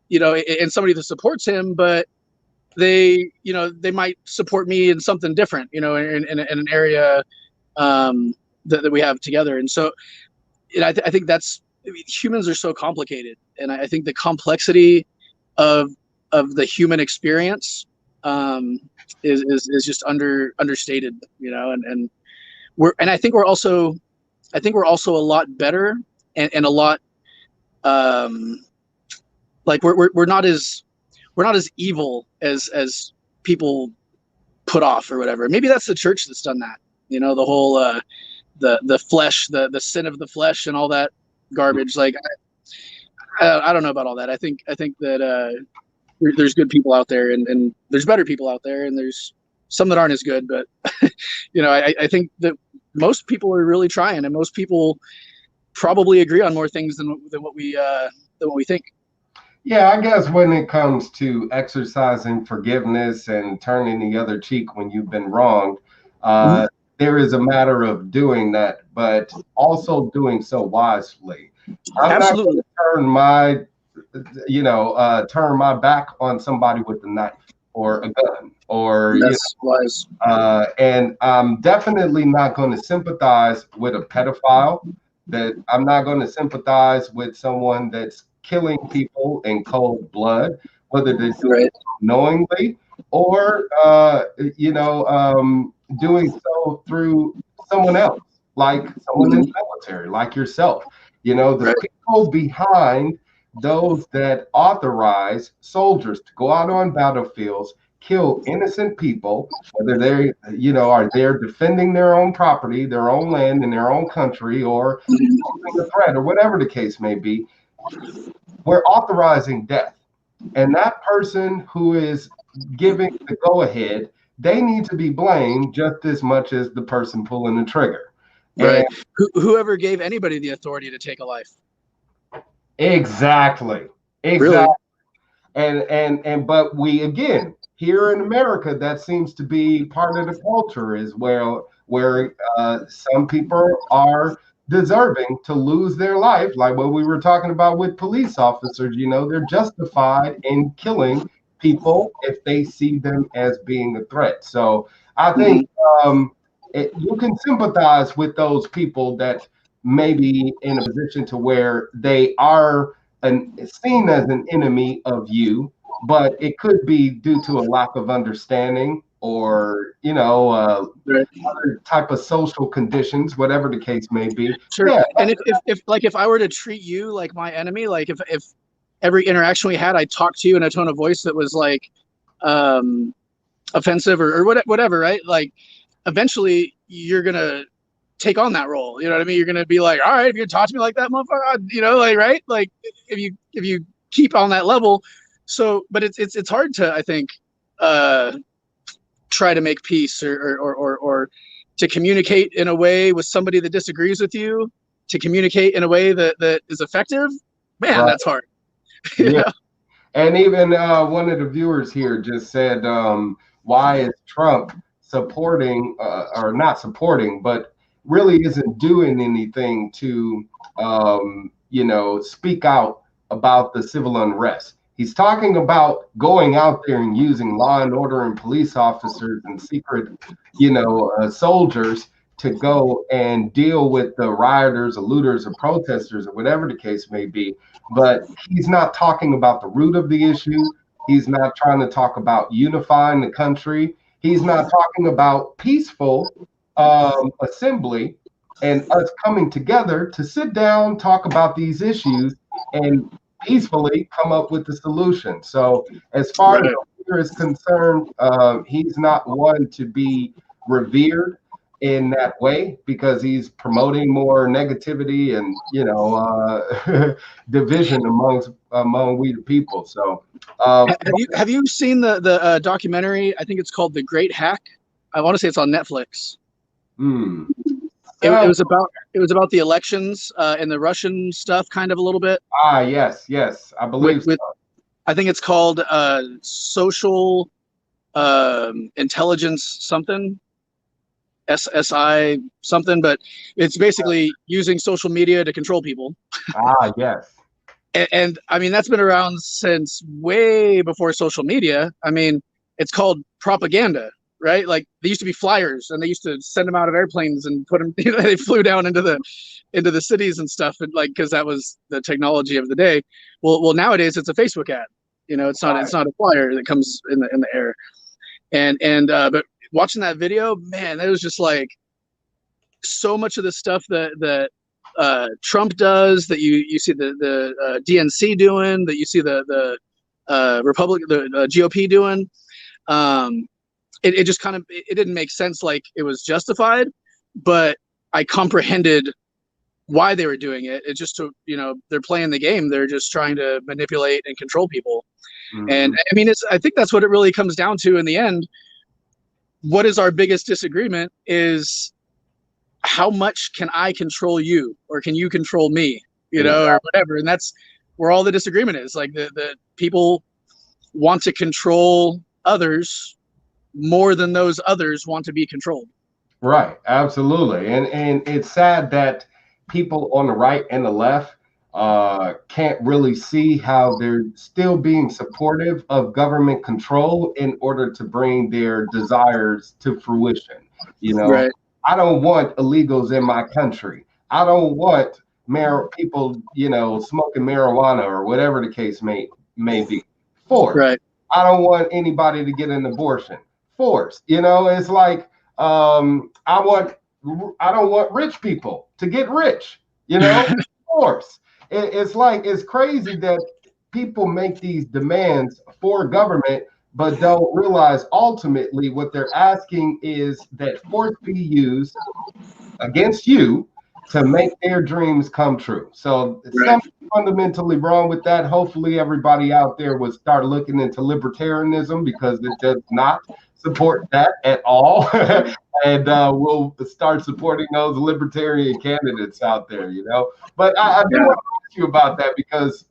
you know, and somebody that supports him, but they might support me in something different, you know, in an area that we have together. And so I think humans are so complicated, and I think the complexity of the human experience is just understated, you know, and I think we're also a lot better and a lot like we're not as evil as people put off or whatever. Maybe that's the church that's done that, you know, the whole the flesh, the sin of the flesh and all that garbage. Like I don't know about all that. I think that there's good people out there, and there's better people out there, and there's some that aren't as good. But you know, I think that most people are really trying, and most people probably agree on more things than what we think.
Yeah, I guess when it comes to exercising forgiveness and turning the other cheek when you've been wronged,
Mhm.
uh, there is a matter of doing that, but also doing so wisely. I'm not going
Absolutely.
to turn my, turn my back on somebody with a knife or a gun, or
That's wise.
and I'm definitely not going to sympathize with a pedophile. That I'm not going to sympathize with someone that's killing people in cold blood, whether they're doing
Right.
it knowingly or doing so through someone else, like someone in
Mhm.
the military, like yourself. You know, the
Right.
people behind those that authorize soldiers to go out on battlefields, kill innocent people, whether they, are there defending their own property, their own land, in their own country, or
Mhm.
posing a threat, or whatever the case may be. We're authorizing death, and that person who is giving the go-ahead, they need to be blamed just as much as the person pulling the trigger. And
Right. Whoever gave anybody the authority to take a life?
exactly, exactly.
Really?
But we, again, here in America, that seems to be part of the culture as well, where some people are deserving to lose their life, like what we were talking about with police officers. They're justified in killing people if they see them as being a threat. So I think
Hmm.
um, you can sympathize with those people that may be in a position to where they are seen as an enemy of you, but it could be due to a lack of understanding or,
Right.
other type of social conditions, whatever the case may be.
Sure.
Yeah,
And if I were to treat you like my enemy, like if every interaction we had, I talked to you in a tone of voice that was like um offensive or whatever, right? Like eventually you're gonna take on that role. You know what I mean? You're gonna be like, all right, if you talk to me like that, motherfucker, like right? Like if you keep on that level. So, but it's hard to, I think, uh try to make peace or to communicate in a way with somebody that disagrees with you, to communicate in a way that is effective. Man,
right.
that's hard.
Yeah.
Yeah.
And even one of the viewers here just said, why is Trump supporting, or not supporting, but really isn't doing anything to, speak out about the civil unrest? He's talking about going out there and using law and order and police officers and secret, soldiers to go and deal with the rioters or looters or protesters or whatever the case may be. But he's not talking about the root of the issue. He's not trying to talk about unifying the country. He's not talking about peaceful assembly and us coming together to sit down, talk about these issues, and peacefully come up with the solution. So, as far as
Right.
the leader is concerned, he's not one to be revered in that way because he's promoting more negativity and division among we the people. So
Have you seen the documentary? I think it's called The Great Hack. I want to say it's on Netflix.
hmm,
It
sounds
was about the elections and the Russian stuff, kind of a little bit.
yes, I
With
believe
with
so.
I think it's called social intelligence something, SSI something, but it's basically using social media to control people.
Yes,
And I mean that's been around since way before social media. I mean, it's called propaganda, right? Like they used to be flyers, and they used to send them out of airplanes and put them. They flew down into the cities and stuff, and like because that was the technology of the day. Well, nowadays it's a Facebook ad. It's
right.
not a flyer that comes in the air. But watching that video, man, it was just like so much of the stuff that Trump does, that you see the DNC doing, that you see the GOP doing. It just kind of it didn't make sense, like it was justified, but I comprehended why they were doing it. It's just they're playing the game. They're just trying to manipulate and control people. And
Hmm.
I mean, I think that's what it really comes down to in the end. What is our biggest disagreement is how much can I control you, or can you control me, or
Exactly.
whatever. And where all the disagreement is. Like the people want to control others more than those others want to be controlled.
Right, absolutely. And it's sad that people on the right and the left can't really see how they're still being supportive of government control in order to bring their desires to fruition. You know,
Right.
I don't want illegals in my country. I don't want people, you know, smoking marijuana or whatever the case may be. Force.
Right.
I don't want anybody to get an abortion. Force. You know, it's like I don't want rich people to get rich. You know, force. It's like it's crazy that people make these demands for government, but don't realize ultimately what they're asking is that force be used against you to make their dreams come true. So
Right.
something fundamentally wrong with that. Hopefully everybody out there will start looking into libertarianism, because it does not support that at all. And we'll start supporting those libertarian candidates out there, you know. But I do want to ask you about that, because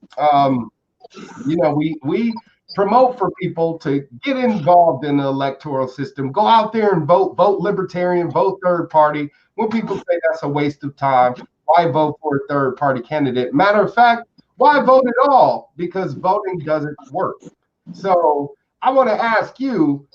you know, we promote for people to get involved in the electoral system, go out there and vote libertarian, vote third party. When people say that's a waste of time, why vote for a third party candidate? Matter of fact, why vote at all? Because voting doesn't work. So I want to ask you,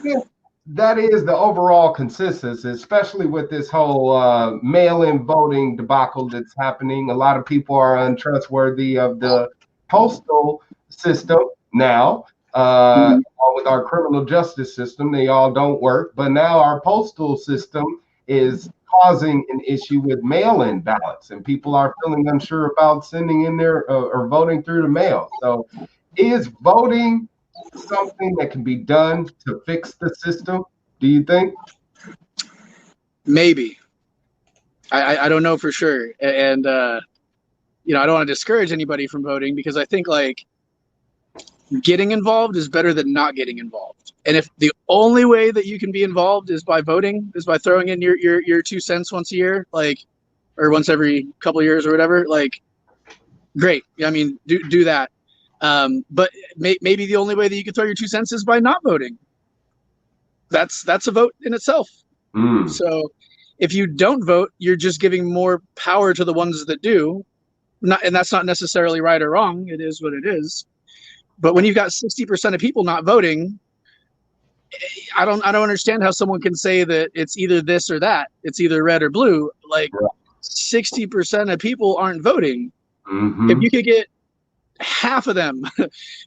if that is the overall consensus, especially with this whole mail-in voting debacle that's happening. A lot of people are untrustworthy of the postal system now. Along with our criminal justice system, they all don't work. But now our postal system is causing an issue with mail-in ballots, and people are feeling unsure about sending in their or voting through the mail. So is voting something that can be done to fix the system, do you think?
Maybe. I don't know for sure. And you know, I don't want to discourage anybody from voting, because I think like getting involved is better than not getting involved. And if the only way that you can be involved is by voting, is by throwing in your 2 cents once a year, like, or once every couple of years or whatever, like, great. I mean, do that. But maybe the only way that you can throw your 2 cents is by not voting. That's a vote in itself. So if you don't vote, you're just giving more power to the ones that do. And that's not necessarily right or wrong. It is what it is. But when you've got 60% of people not voting, I don't understand how someone can say that it's either this or that. It's either red or blue. Like 60% of people aren't voting. If you could get half of them,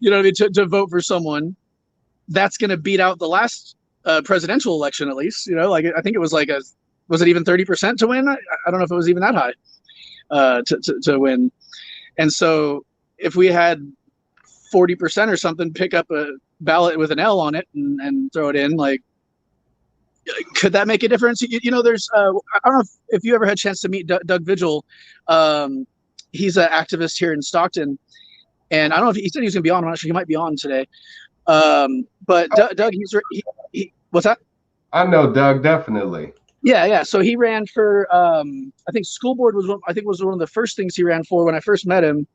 you know what I mean, to vote for someone, that's going to beat out the last presidential election, at least. You know, like I think it was like was it even 30% to win? I don't know if it was even that high to win. And so if we had 40% or something pick up a ballot with an L on it and throw it in, like, could that make a difference? You know, there's I don't know if you ever had a chance to meet Doug Vigil. He's an activist here in Stockton, and I don't know if he said he was going to be on. I'm not sure. He might be on today. But Doug, he what's that?
I know Doug, definitely.
Yeah. So he ran for I think school board was one of the first things he ran for when I first met him.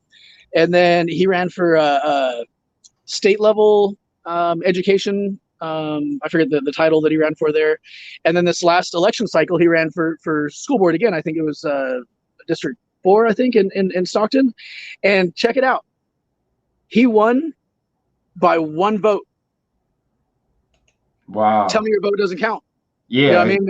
And then he ran for state level education. I forget the title that he ran for there. And then this last election cycle, he ran for school board again. I think it was District 4, I think, in Stockton. And check it out. He won by 1 vote.
Wow.
Tell me your vote doesn't count.
Yeah.
You know what I mean?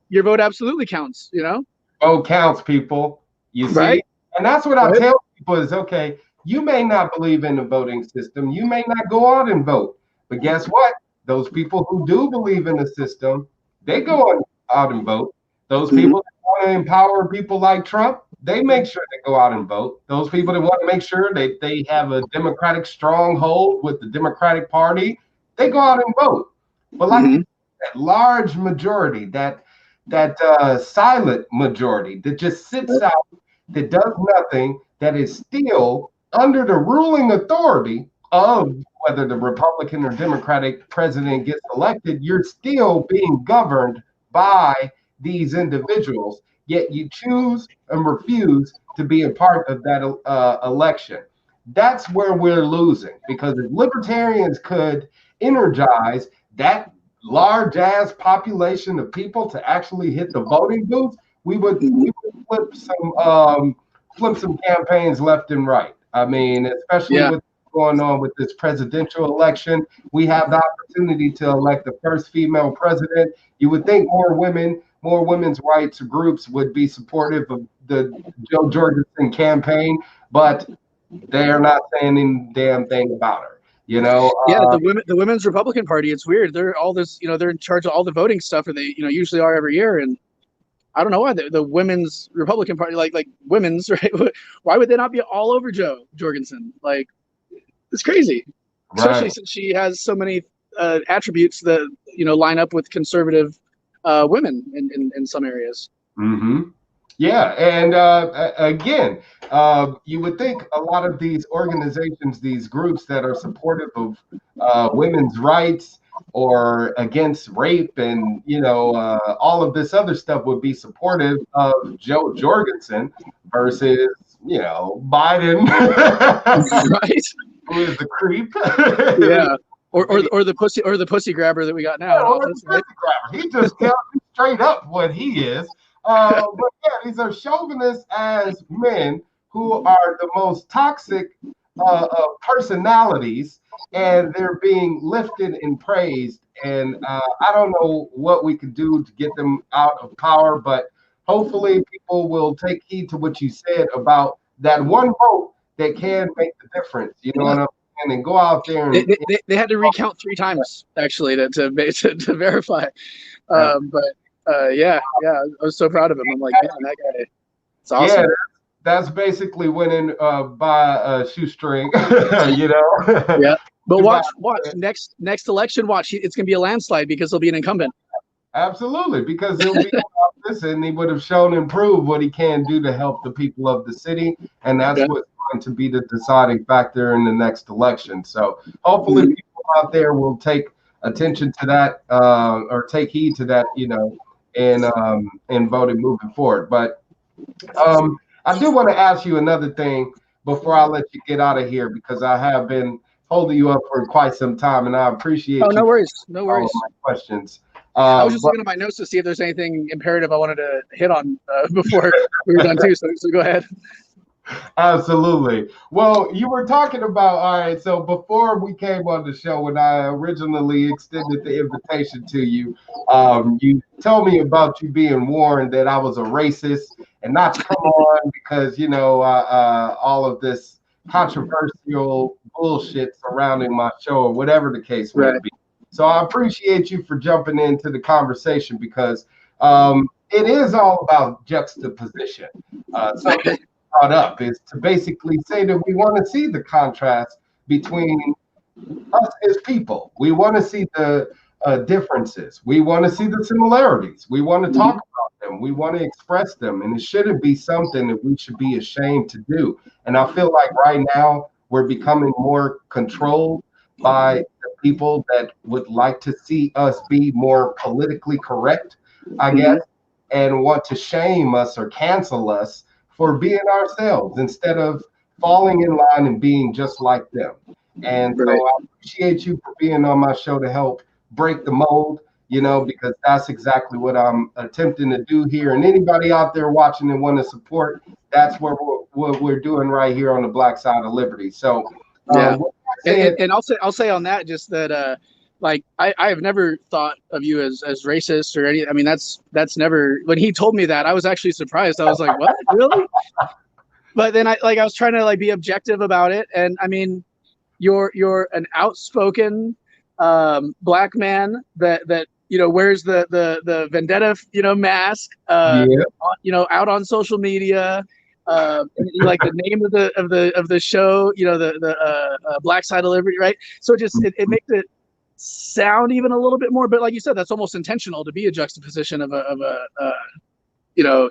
Your vote absolutely counts, you know?
Vote counts, people. You see?
Right?
And that's what I tell people is, okay, you may not believe in the voting system. You may not go out and vote. But guess what? Those people who do believe in the system, they go out and vote. Those people that want to empower people like Trump, they make sure they go out and vote. Those people that want to make sure they have a Democratic stronghold with the Democratic Party, they go out and vote. But like that large majority, that silent majority that just sits out, that does nothing, that is still under the ruling authority of whether the Republican or Democratic president gets elected, you're still being governed by these individuals, yet you choose and refuse to be a part of that election. that's where we're losing, because if libertarians could energize that large ass population of people to actually hit the voting booth, we would flip some campaigns left and right. I mean, especially
Yeah.
with going on with this presidential election, we have the opportunity to elect the first female president. You would think more women's rights groups would be supportive of the Joe Jorgensen campaign, but they are not saying any damn thing about her. You know,
Yeah, the women's Republican Party, it's weird. They're all this, they're in charge of all the voting stuff, or they, usually are every year. And I don't know why the women's Republican Party, like women's, right? Why would they not be all over Joe Jorgensen? Like, it's crazy, especially since she has so many attributes that line up with conservative women in some areas.
Mm-hmm. Yeah, and again, you would think a lot of these organizations, these groups that are supportive of women's rights or against rape and all of this other stuff would be supportive of Joe Jorgensen versus Biden,
Right?
who is the creep.
Yeah. Or the pussy grabber that we got now.
Or the pussy grabber. He just tells you straight up what he is. But yeah, these are chauvinist as men who are the most toxic personalities, and they're being lifted and praised. And I don't know what we could do to get them out of power, but hopefully people will take heed to what you said about that one vote that can make the difference. You know what I'm saying? And go out there and
they had to recount 3 times actually to verify. But yeah, I was so proud of him. I'm like, man, that guy, it's awesome.
Yeah, that's basically winning by a shoestring, Yeah.
But watch next election. Watch, it's gonna be a landslide because he'll be an incumbent.
Absolutely, because he'll be in office and he would have shown and proved what he can do to help the people of the city, and that's what's going to be the deciding factor in the next election. So hopefully, people out there will take attention to that or take heed to that, in voting moving forward. But I do want to ask you another thing before I let you get out of here, because I have been holding you up for quite some time, and I appreciate you.
No worries.
All my questions.
I was just looking at my notes to see if there's anything imperative I wanted to hit on before we were done too. So go ahead.
Absolutely. Well, you were talking about, all right, so before we came on the show, when I originally extended the invitation to you, you told me about you being warned that I was a racist and not to come on because, all of this controversial bullshit surrounding my show or whatever the case may be. So I appreciate you for jumping into the conversation, because it is all about juxtaposition. Something brought up is to basically say that we want to see the contrast between us as people. We want to see the differences. We want to see the similarities. We want to talk about them. We want to express them. And it shouldn't be something that we should be ashamed to do. And I feel like right now we're becoming more controlled by the people that would like to see us be more politically correct, I guess, and want to shame us or cancel us for being ourselves instead of falling in line and being just like them. And so I appreciate you for being on my show to help break the mold, because that's exactly what I'm attempting to do here. And anybody out there watching and want to support, that's what we're doing right here on the Black Side of Liberty. So
and I'll say on that just that I have never thought of you as racist or any. I mean, that's never. When he told me that, I was actually surprised. I was like, what, really? But then I was trying to be objective about it, and I mean, you're an outspoken black man that wears the vendetta mask out on social media. Like the name of the show, the Black Side of Liberty, right? So it makes it sound even a little bit more, but like you said, that's almost intentional to be a juxtaposition of a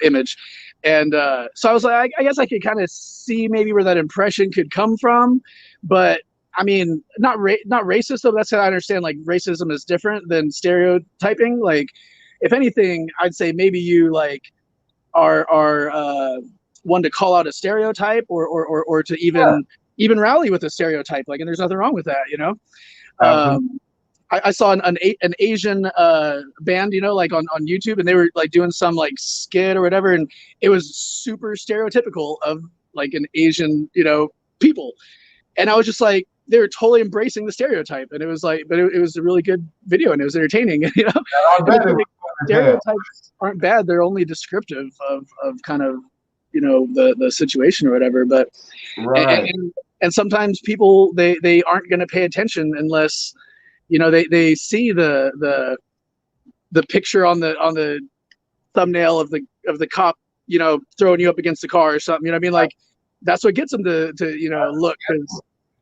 image. And so I was like, I guess I could kind of see maybe where that impression could come from, but I mean, not racist though. That's how I understand. Like, racism is different than stereotyping. Like, if anything, I'd say maybe you are one to call out a stereotype or to even even rally with a stereotype, like, and there's nothing wrong with that, you know.
Absolutely.
I saw an Asian band, you know, like on YouTube, and they were like doing some like skit or whatever, and it was super stereotypical of like an Asian, you know, people, and I was just like, they were totally embracing the stereotype, and it was like, but it was a really good video, and it was entertaining, you know.
I bet it was.
Stereotypes aren't bad; they're only descriptive of kind of, you know, the situation or whatever. But
Right.
and sometimes people they aren't going to pay attention unless, you know, they see the picture on the thumbnail of the cop, you know, throwing you up against the car or something. You know what I mean? Like, that's what gets them to you know, look.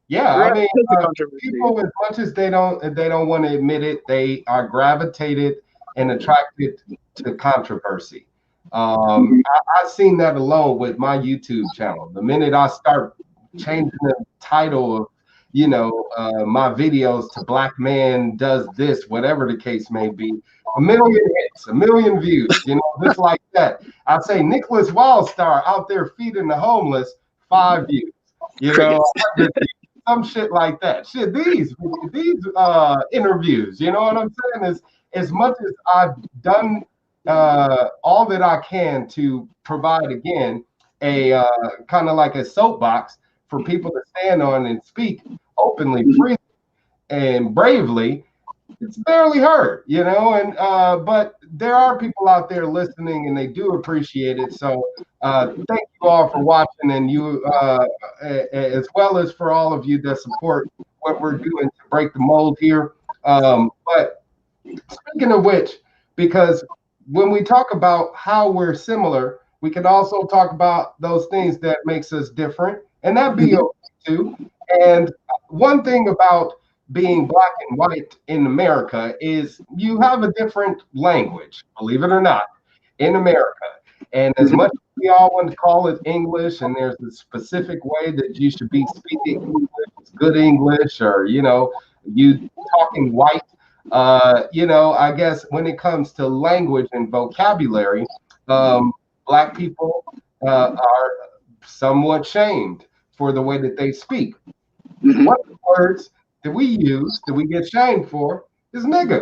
Yeah, I mean,
controversy.
people, as much as they don't want to admit it, they are gravitated and attracted to controversy. I've seen that alone with my YouTube channel. The minute I start changing the title of, you know, my videos to "Black Man Does This," whatever the case may be, 1 million hits, 1 million views, you know, just like that. I say Nicholas Wildstar out there feeding the homeless, 5 views, you know, some shit like that. Shit, these interviews, you know what I'm saying? Is as much as I've done all that I can to provide, again, a kind of like a soapbox for people to stand on and speak openly, freely, and bravely, it's barely heard, you know. And but there are people out there listening, and they do appreciate it. So thank you all for watching, and you as well as for all of you that support what we're doing to break the mold here. But speaking of which, because when we talk about how we're similar, we can also talk about those things that makes us different, and that be okay too. And one thing about being black and white in America is you have a different language, believe it or not, in America. And as much as we all want to call it English, and there's a specific way that you should be speaking English, it's good English, or, you know, you talking white, you know, I guess when it comes to language and vocabulary, black people are somewhat shamed for the way that they speak. One of the words that we use, that we get shamed for, is nigger.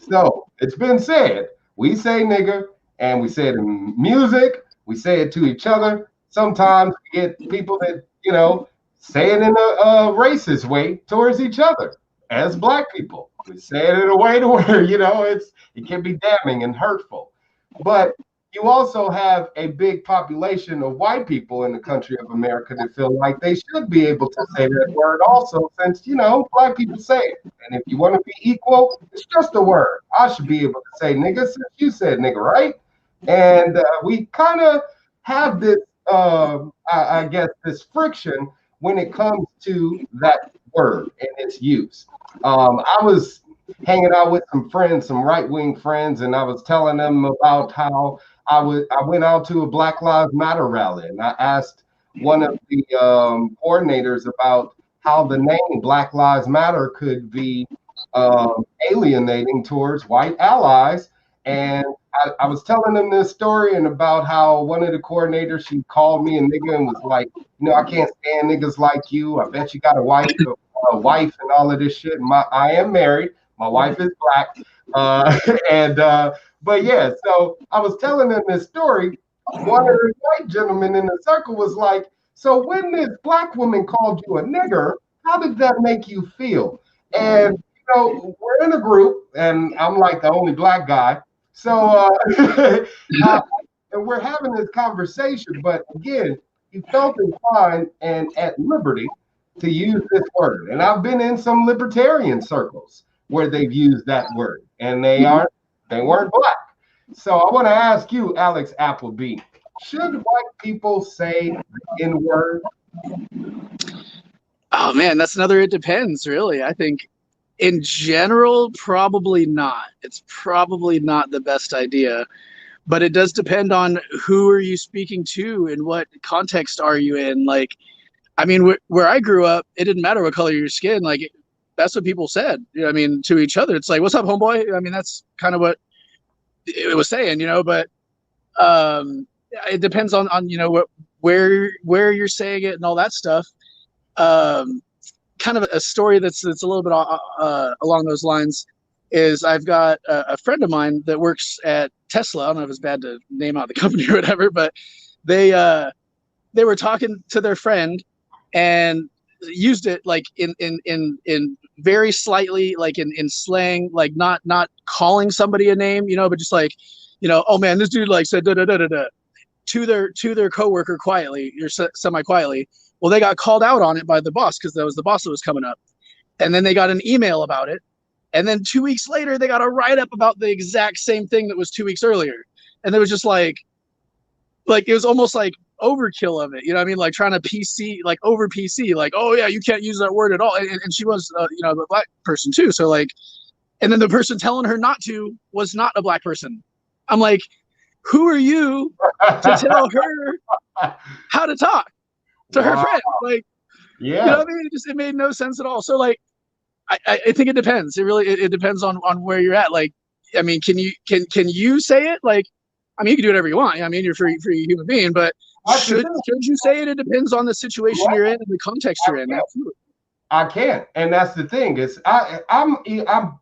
So it's been said, we say nigger, and we say it in music, we say it to each other. Sometimes we get people that, you know, say it in a racist way towards each other as black people. We say it in a way to where, you know, it can be damning and hurtful. But you also have a big population of white people in the country of America that feel like they should be able to say that word also, since, you know, black people say it. And if you want to be equal, it's just a word. I should be able to say nigga since you said nigga, right? And we kind of have this, I guess, this friction when it comes to that word and its use. I was hanging out with some friends, some right-wing friends, and I was telling them about how I went out to a Black Lives Matter rally, and I asked one of the coordinators about how the name Black Lives Matter could be alienating towards white allies. And I was telling them this story and about how one of the coordinators, she called me a nigga and was like, you know, I can't stand niggas like you. I bet you got a wife and all of this shit. I am married. My wife is black. But yeah, so I was telling them this story. One of the white gentlemen in the circle was like, so when this black woman called you a nigger, how did that make you feel? And, you know, we're in a group, and I'm like the only black guy. So and we're having this conversation, but again, he felt inclined and at liberty to use this word. And I've been in some libertarian circles where they've used that word, and they weren't black. So I want to ask you, Alex Appleby, should white people say the N-word?
Oh man, that's another it depends, really. I think in general, probably not. It's probably not the best idea, but it does depend on who are you speaking to and what context are you in. Like, I mean, where I grew up, it didn't matter what color your skin. Like, that's what people said. You know, I mean, to each other, it's like, "What's up, homeboy?" I mean, that's kind of what it was saying, you know. But it depends on you know where you're saying it and all that stuff. kind of a story that's a little bit along those lines is I've got a friend of mine that works at Tesla. I don't know if it's bad to name out the company or whatever, but they were talking to their friend and used it like in very slightly, like in slang, like not calling somebody a name, but just like, oh man, this dude like said da da da da da to their coworker quietly or semi quietly. Well, they got called out on it by the boss because that was the boss that was coming up, and then they got an email about it, and then 2 weeks later they got a write up about the exact same thing that was 2 weeks earlier, and it was just like it was almost like overkill of it, you know what I mean? Like trying to PC, like over PC, like, oh yeah, you can't use that word at all. And she was, a black person too. So like, and then the person telling her not to was not a black person. I'm like, who are you to tell her how to talk to her friend? Like,
yeah,
you know what I mean? It made no sense at all. So like, I think it depends. It really depends on where you're at. Like, I mean, can you say it? Like, I mean, you can do whatever you want. I mean, you're free human being, but should you say it? It depends on the situation you're in and the context you're in. Absolutely.
I can't, and that's the thing is, I'm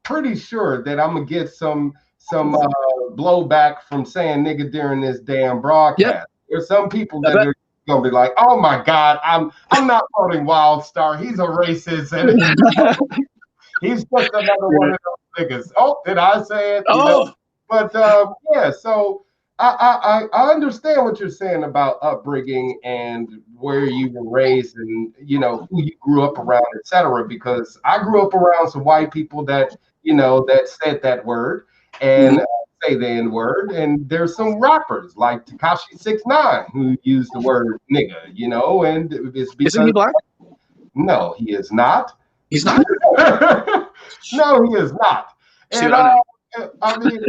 pretty sure that I'm gonna get some blowback from saying nigga during this damn broadcast. Yep. There's some people that are gonna be like, oh my God, I'm not voting Wildstar. He's a racist and he's just another one of those niggas. Oh, did I say it?
Oh.
But yeah, so I understand what you're saying about upbringing and where you were raised and who you grew up around, etc. Because I grew up around some white people that that said that word and say the N word, and there's some rappers like Tekashi 6ix9ine who use the word nigga, and it's because
isn't he black?
No, he is not.
He's not.
No, he is not. And I mean,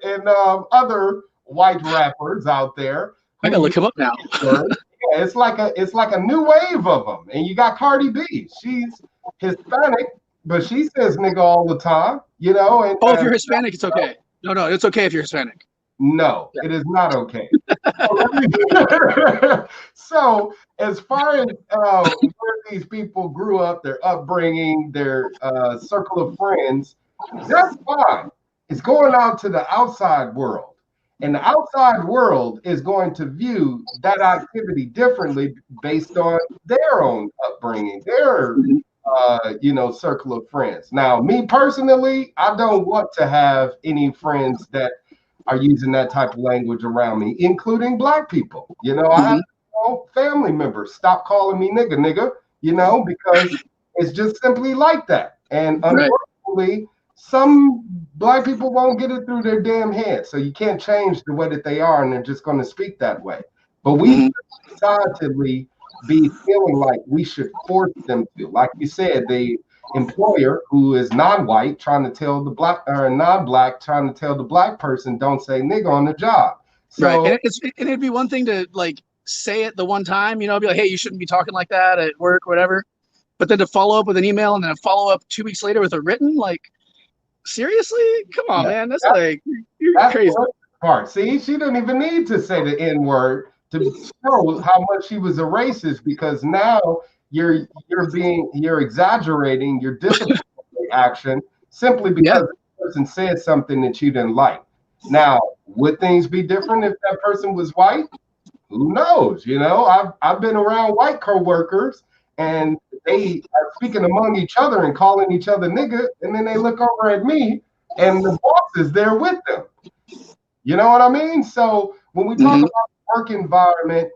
and other white rappers out there.
I gotta look him up now.
Yeah, it's like a new wave of them. And you got Cardi B. She's Hispanic, but she says nigga all the time. And
if you're Hispanic, it's okay. No, it's okay if you're Hispanic.
No, it is not okay. So as far as where these people grew up, their upbringing, their circle of friends, that's fine. It's going out to the outside world. And the outside world is going to view that activity differently based on their own upbringing, their circle of friends. Now, me personally, I don't want to have any friends that are using that type of language around me, including black people. I have family members stop calling me nigga, because it's just simply like that. And unfortunately, some black people won't get it through their damn head. So you can't change the way that they are, and they're just going to speak that way. But we decidedly be feeling like we should force them to. Like you said, the employer who is non-white trying to tell the black or non-black trying to tell the black person don't say nigga on the job. So,
right. And it'd be one thing to like say it the one time, be like, hey, you shouldn't be talking like that at work or whatever. But then to follow up with an email and then a follow up 2 weeks later with a written, like, seriously? Come on, man. That's you're crazy.
Part. See, she didn't even need to say the N word to show how much she was a racist, because now you're exaggerating your disciplinary action simply because the person said something that you didn't like. Now, would things be different if that person was white? Who knows? I've been around white coworkers and they are speaking among each other and calling each other nigga, and then they look over at me and the boss is there with them. You know what I mean? So when we talk about the work environment,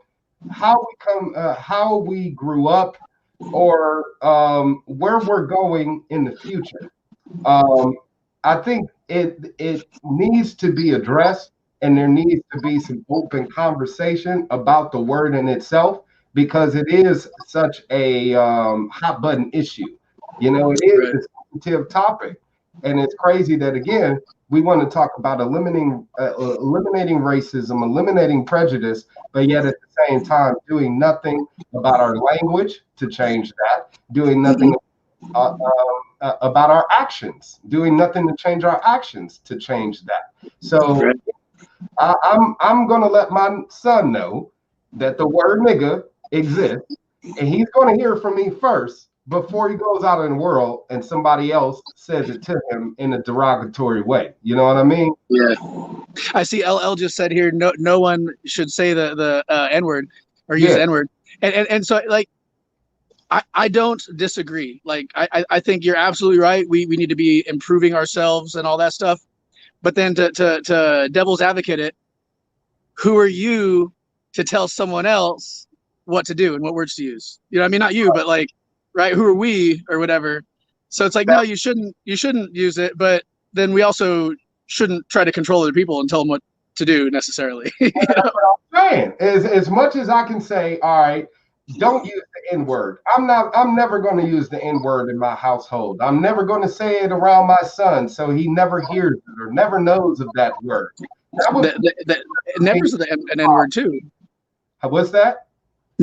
how we grew up, or where we're going in the future, I think it needs to be addressed, and there needs to be some open conversation about the word in itself, because it is such a hot button issue. It is a sensitive topic, and it's crazy that again we want to talk about eliminating racism, eliminating prejudice, but yet at the same time doing nothing about our language to change that, doing nothing about our actions, doing nothing to change our actions to change that. So I'm going to let my son know that the word nigga exists, and he's going to hear from me first before he goes out in the world and somebody else says it to him in a derogatory way. You know what I mean?
Yeah. I see LL just said here, no one should say the N-word or use the N-word. And so like, I don't disagree. Like, I think you're absolutely right. We need to be improving ourselves and all that stuff. But then to devil's advocate it, who are you to tell someone else what to do and what words to use? You know what I mean? Not you, but like, right? Who are we or whatever? So it's like, no, you shouldn't use it. But then we also shouldn't try to control other people and tell them what to do necessarily. You know?
That's what I'm saying. As much as I can say, all right, don't use the N-word. I'm never going to use the N-word in my household. I'm never going to say it around my son so he never hears it or never knows of that word.
Never is an N-word too.
What's that?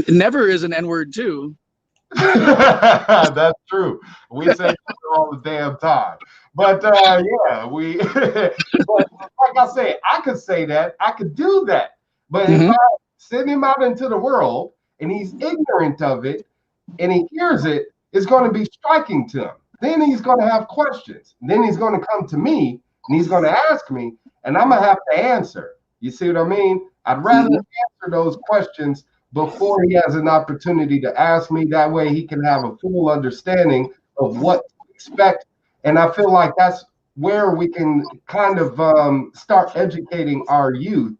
Never is an N-word too.
That's true. We say it all the damn time. But yeah, but like I say, I could say that, I could do that. But if I send him out into the world and he's ignorant of it and he hears it, it's going to be striking to him. Then he's going to have questions. Then he's going to come to me and he's going to ask me, and I'm going to have to answer. You see what I mean? I'd rather answer those questions before he has an opportunity to ask me. That way he can have a full understanding of what to expect. And I feel like that's where we can kind of start educating our youth,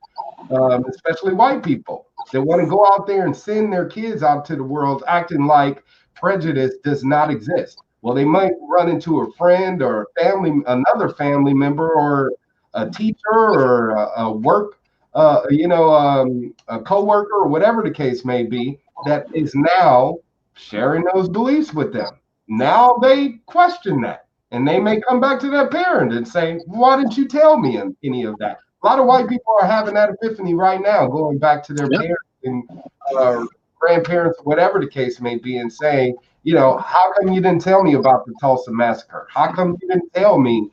especially white people that want to go out there and send their kids out to the world acting like prejudice does not exist. Well, they might run into a friend or another family member or a teacher or a work, a coworker or whatever the case may be, that is now sharing those beliefs with them. Now they question that. And they may come back to their parent and say, why didn't you tell me any of that? A lot of white people are having that epiphany right now, going back to their parents and grandparents, whatever the case may be, and saying, you know, how come you didn't tell me about the Tulsa massacre? How come you didn't tell me,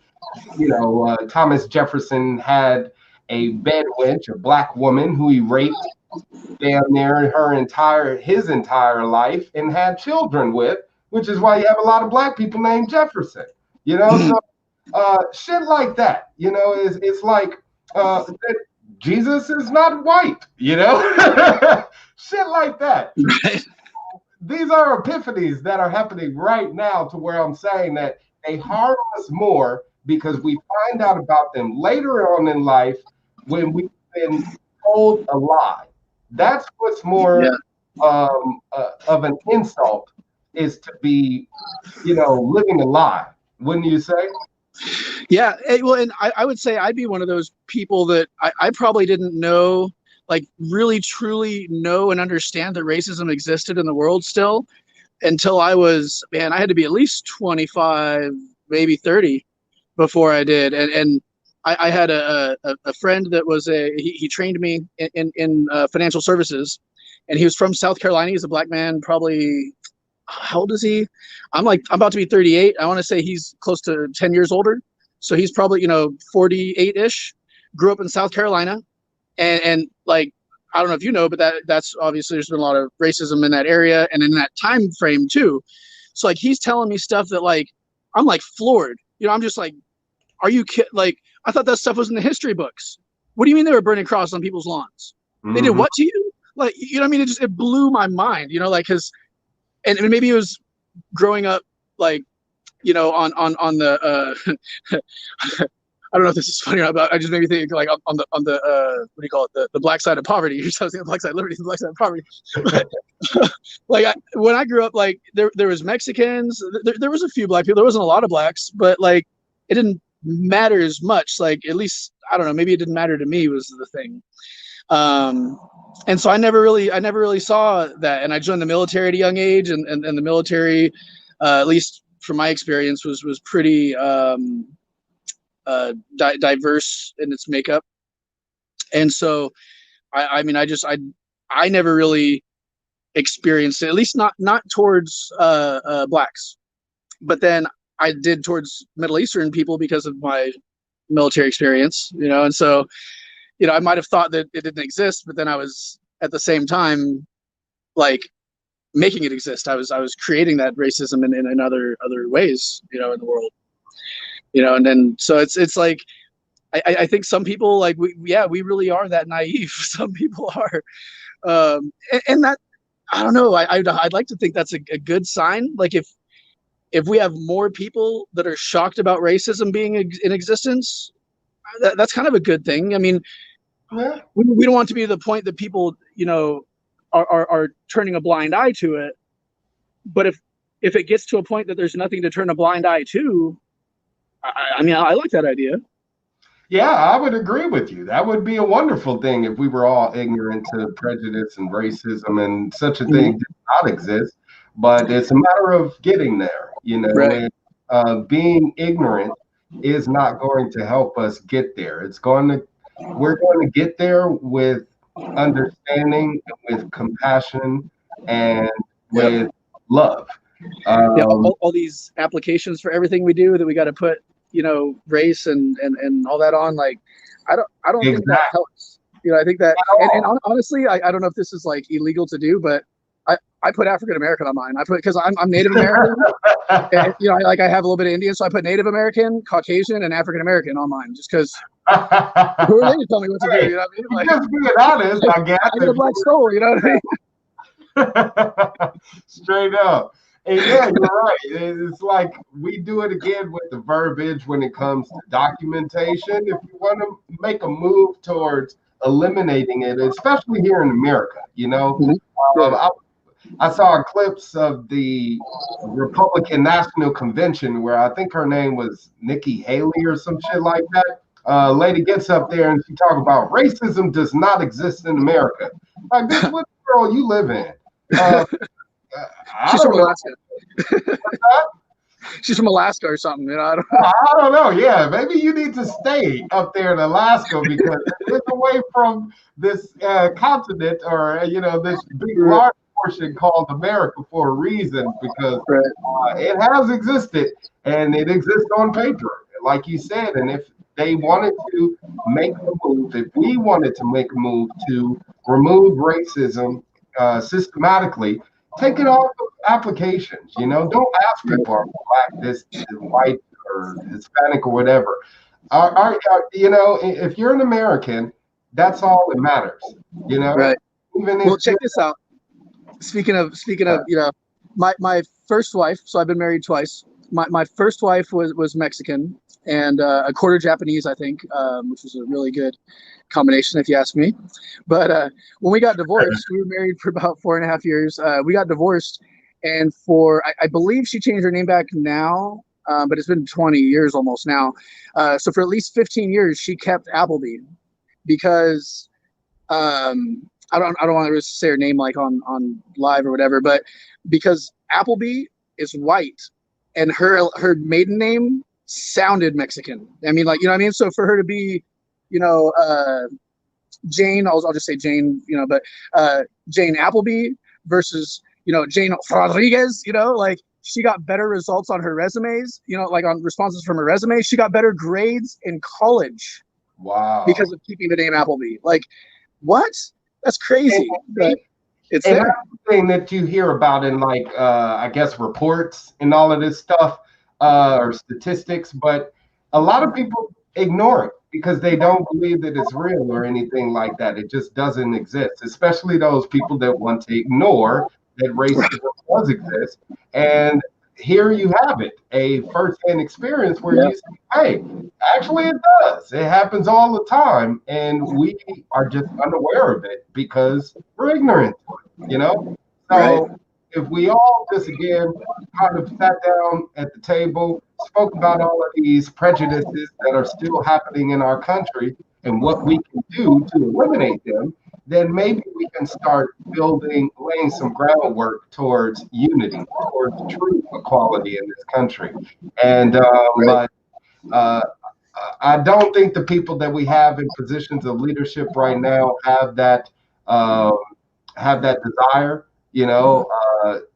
Thomas Jefferson had a bed wench, a black woman who he raped down there his entire life and had children with, which is why you have a lot of black people named Jefferson. You know, so shit like that, you know, it's like Jesus is not white, you know, shit like that.
Right.
These are epiphanies that are happening right now to where I'm saying that they harm us more because we find out about them later on in life when we've been told a lie. That's what's more of an insult, is to be, living a lie. Wouldn't you say?
Yeah. Well, and I would say I'd be one of those people that I probably didn't know, like really, truly know and understand that racism existed in the world still until I had to be at least 25, maybe 30 before I did. And I had a friend that was he trained me in financial services, and he was from South Carolina. He's a black man, probably, how old is he? I'm about to be 38. I want to say he's close to 10 years older. So he's probably, 48-ish, grew up in South Carolina. And like, I don't know if you know, but that's obviously, there's been a lot of racism in that area and in that time frame too. So like, he's telling me stuff that like, I'm like floored, I'm just like, are you kidding? Like, I thought that stuff was in the history books. What do you mean they were burning crosses on people's lawns? They did what to you? Like, what I mean? It blew my mind, like, cause, and maybe it was growing up, like, on the, I don't know if this is funny or not, but I just made me think like on the what do you call it? The black side of poverty. You're saying the black side of liberty, the black side of poverty. Like when I grew up, like there was Mexicans, there was a few black people. There wasn't a lot of blacks, but like it didn't matter as much. Like at least, I don't know, maybe it didn't matter to me was the thing. And so I never really saw that. And I joined the military at a young age, and the military, at least from my experience, was pretty diverse in its makeup. And so I never really experienced it, at least not towards blacks, but then I did towards Middle Eastern people because of my military experience, and so I might have thought that it didn't exist, but then I was at the same time like making it exist. I was creating that racism in other ways, in the world, and then so it's like I think some people like we really are that naive. Some people are, and that I don't know. I'd like to think that's a good sign. Like if we have more people that are shocked about racism being in existence, that's kind of a good thing. I mean,
Yeah.
we don't want to be to the point that people, are turning a blind eye to it. But if it gets to a point that there's nothing to turn a blind eye to, I mean, I like that idea.
Yeah, I would agree with you. That would be a wonderful thing if we were all ignorant to prejudice and racism, and such a thing does not exist. But it's a matter of getting there,
Right.
and being ignorant is not going to help us get there. We're going to get there with understanding, with compassion, and with love.
All these applications for everything we do that we got to put, race and all that on. Like, I don't think that helps. I think that, and honestly, I don't know if this is like illegal to do, but I put African American on mine. I put, because I'm Native American, and, I have a little bit of Indian, so I put Native American, Caucasian, and African American on mine, just because. Who are they to tell me what to do? You know what I mean? Like,
just being honest, I guess.
I get a black soul. You know what I mean?
Straight up. And yeah, you're right. It's like we do it again with the verbiage when it comes to documentation. If you want to make a move towards eliminating it, especially here in America, I saw clips of the Republican National Convention where I think her name was Nikki Haley or some shit like that. Lady gets up there and she talks about racism does not exist in America. Like, bitch, what world you live in?
She's from Alaska. She's from Alaska or something. I
don't know. Yeah, maybe you need to stay up there in Alaska because it's away from this continent or this big large portion called America for a reason, because it has existed and it exists on paper, like you said. And if they wanted to make a move, if we wanted to make a move to remove racism systematically, take it off of applications. Don't ask people are black, this white or Hispanic or whatever. If you're an American, that's all that matters.
Right. Well, check this out. Speaking of, my first wife. So I've been married twice. My first wife was Mexican and a quarter Japanese, I think, which was a really good combination, if you ask me. But when we got divorced, we were married for about 4.5 years. We got divorced, and I believe she changed her name back now, but it's been 20 years almost now. So for at least 15 years, she kept Appleby because I don't want to say her name like on live or whatever, but because Appleby is white and her maiden name sounded Mexican. I mean, like, you know what I mean? So for her to be, Jane, I'll just say Jane, but Jane Appleby versus, Jane Rodriguez, like she got better results on her resumes, like on responses from her resume. She got better grades in college.
Wow.
Because of keeping the name Appleby. Like, what? That's crazy. But it's
and that's the thing that you hear about in like I guess reports and all of this stuff or statistics, but a lot of people ignore it because they don't believe that it's real or anything like that. It just doesn't exist, especially those people that want to ignore that racism does exist. And here you have it, a first-hand experience where you say, hey, actually it does. It happens all the time, and we are just unaware of it because we're ignorant to it, So if we all just, again, kind of sat down at the table, spoke about all of these prejudices that are still happening in our country and what we can do to eliminate them, then maybe we can start laying some groundwork towards unity, towards true equality in this country. And but I don't think the people that we have in positions of leadership right now have that desire,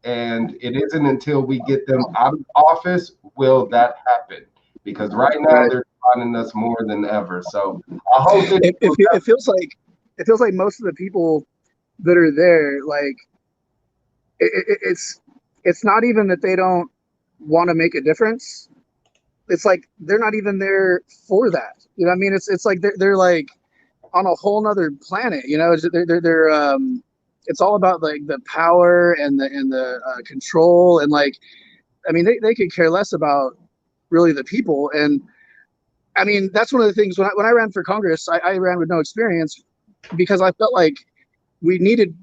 and it isn't until we get them out of office will that happen. Because right now they're finding us more than ever. So I hope that
it feels like most of the people that are there, like it's not even that they don't want to make a difference. It's like they're not even there for that. You know what I mean? It's like they're like on a whole nother planet. You know, they're it's all about like the power and the control, and like, I mean, they could care less about really the people. And I mean, that's one of the things when I ran for Congress, I ran with no experience because I felt like we needed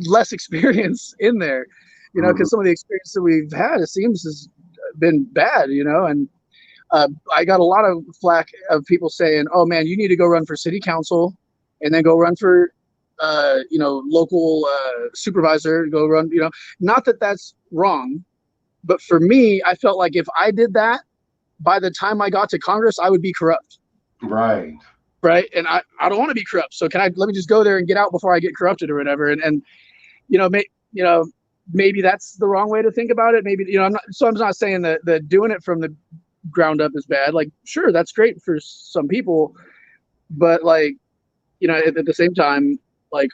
less experience in there, you know, because some of the experience that we've had, it seems, has been bad, you know. And I got a lot of flack of people saying, "Oh man, you need to go run for city council, and then go run for, you know, local supervisor. Go run, you know." Not that that's wrong, but for me, I felt like if I did that, by the time I got to Congress, I would be corrupt.
Right.
Right. And I don't want to be corrupt. So let me just go there and get out before I get corrupted or whatever. And you know, maybe that's the wrong way to think about it. Maybe, you know, I'm not saying that doing it from the ground up is bad. Like, sure, that's great for some people, but like, you know, at the same time, like,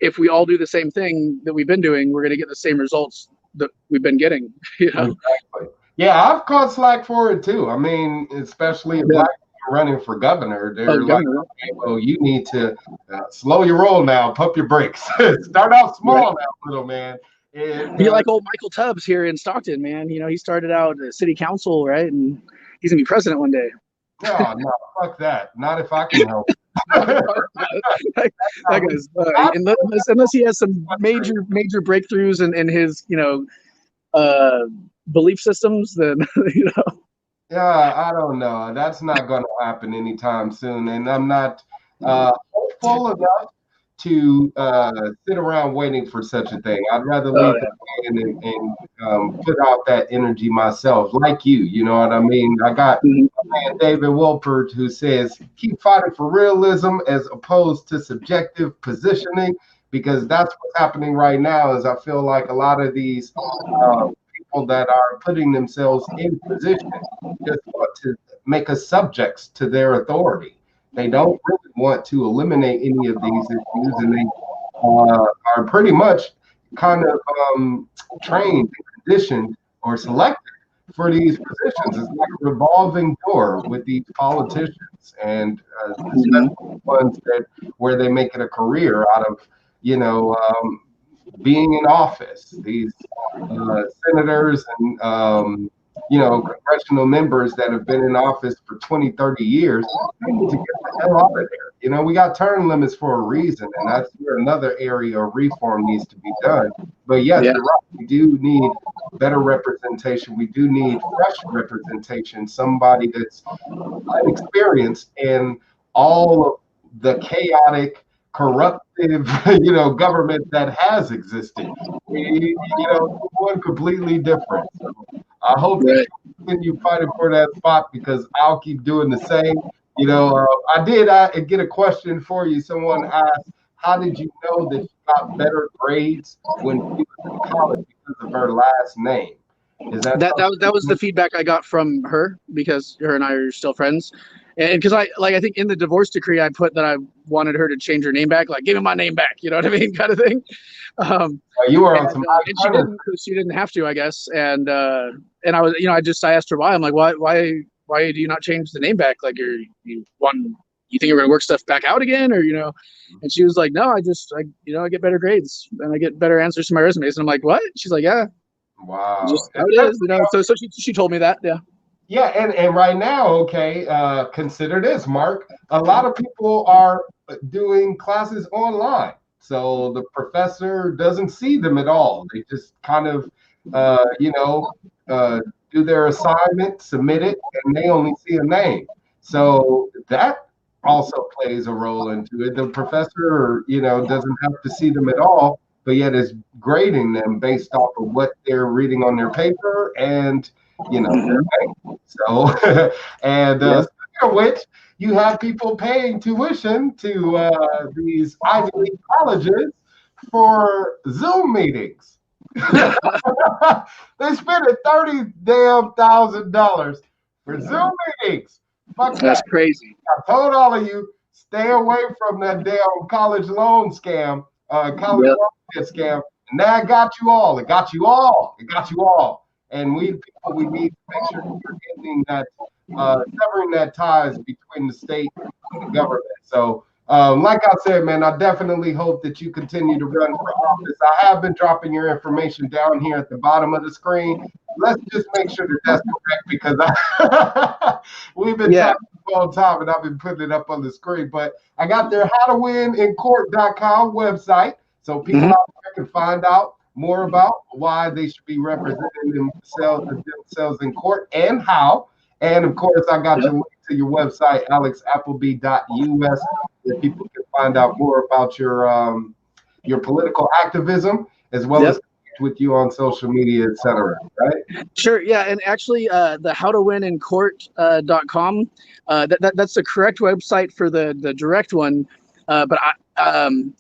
if we all do the same thing that we've been doing, we're going to get the same results that we've been getting, you know?
Exactly. Yeah, I've caught slack for it too. I mean, especially if black people running for governor, they're like, okay, well, you need to slow your roll now, pump your brakes. Start out small now, little man. And,
be like old Michael Tubbs here in Stockton, man. You know, he started out at city council, right? And he's going to be president one day.
No, fuck that. Not if I can help.
that guy's, unless he has some major breakthroughs in his, you know, belief systems, then you know.
Yeah, I don't know. That's not going to happen anytime soon, and I'm not hopeful enough to sit around waiting for such a thing. I'd rather leave it in and put out that energy myself, like you. You know what I mean? I got my man David Wolpert who says keep fighting for realism as opposed to subjective positioning, because that's what's happening right now. Is I feel like a lot of these people that are putting themselves in position just want to make us subjects to their authority. They don't really want to eliminate any of these issues, and they are pretty much kind of trained, conditioned, or selected for these positions. It's like a revolving door with these politicians, and especially ones where they make it a career out of, you know, being in office. These senators and you know, congressional members that have been in office for 20, 30 years, they need to get the hell out of there. You know, we got term limits for a reason, and that's where another area of reform needs to be done. But yes, you're right. We do need better representation. We do need fresh representation, somebody that's experienced in all of the chaotic, corruptive, you know, government that has existed. You know, one completely different. So I hope that you continue fighting for that spot, because I'll keep doing the same. You know, I get a question for you. Someone asked, how did you know that you got better grades when she was in college because of her last name? Is that
was the feedback I got from her, because her and I are still friends. And because I think in the divorce decree, I put that I wanted her to change her name back, like give me my name back, you know what I mean, kind of thing.
You were on some
and she didn't have to, I guess. And I was, you know, I asked her why. I'm like, why do you not change the name back? Like you think you're gonna work stuff back out again, or, you know? And she was like, no, I you know, I get better grades and I get better answers to my resumes. And I'm like, what? She's like, yeah.
Wow.
Just how it is, you know. So she told me that, yeah.
Yeah, and right now, okay, consider this, Mark. A lot of people are doing classes online, so the professor doesn't see them at all. They just kind of, you know, do their assignment, submit it, and they only see a name. So that also plays a role into it. The professor, you know, doesn't have to see them at all, but yet is grading them based off of what they're reading on their paper and, you know, so, and speaking of which, you have people paying tuition to these Ivy League colleges for Zoom meetings. They spent $30,000 for Zoom meetings. Fuck
That's crazy.
I told all of you, stay away from that damn college loan scam, college loan scam. And And that got you all. It got you all. It got you all. And we need to make sure that we're getting that, severing that ties between the state and the government. So, like I said, man, I definitely hope that you continue to run for office. I have been dropping your information down here at the bottom of the screen. Let's just make sure that that's correct, because we've been talking for a long time and I've been putting it up on the screen. But I got their howtowinincourt.com website, so people out there can find out more about why they should be representing themselves in court and how. And of course, I got your link to your website, alexappleby.us, where people can find out more about your political activism, as well as with you on social media, etc. Right?
Sure. Yeah, and actually, the howtowinincourt.com, that's the correct website for the direct one. But I'm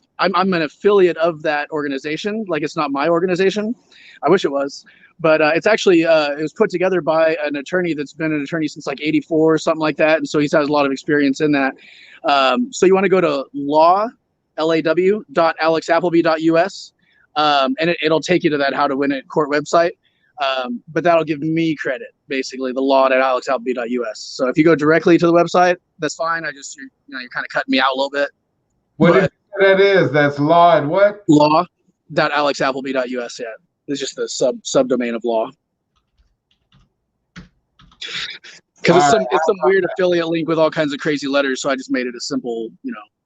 an affiliate of that organization. Like, it's not my organization. I wish it was. But it's actually, it was put together by an attorney that's been an attorney since like 84 or something like that. And so he's has a lot of experience in that. So you want to go to law.alexappleby.us, and it'll take you to that How to Win It Court website. But that'll give me credit, basically, the law.alexappleby.us. So if you go directly to the website, that's fine. You're kind of cutting me out a little bit.
What is that is? That's law and what?
Law.alexappleby.us, yeah. It's just the subdomain of law. Because it's some weird affiliate link with all kinds of crazy letters, so I just made it a simple,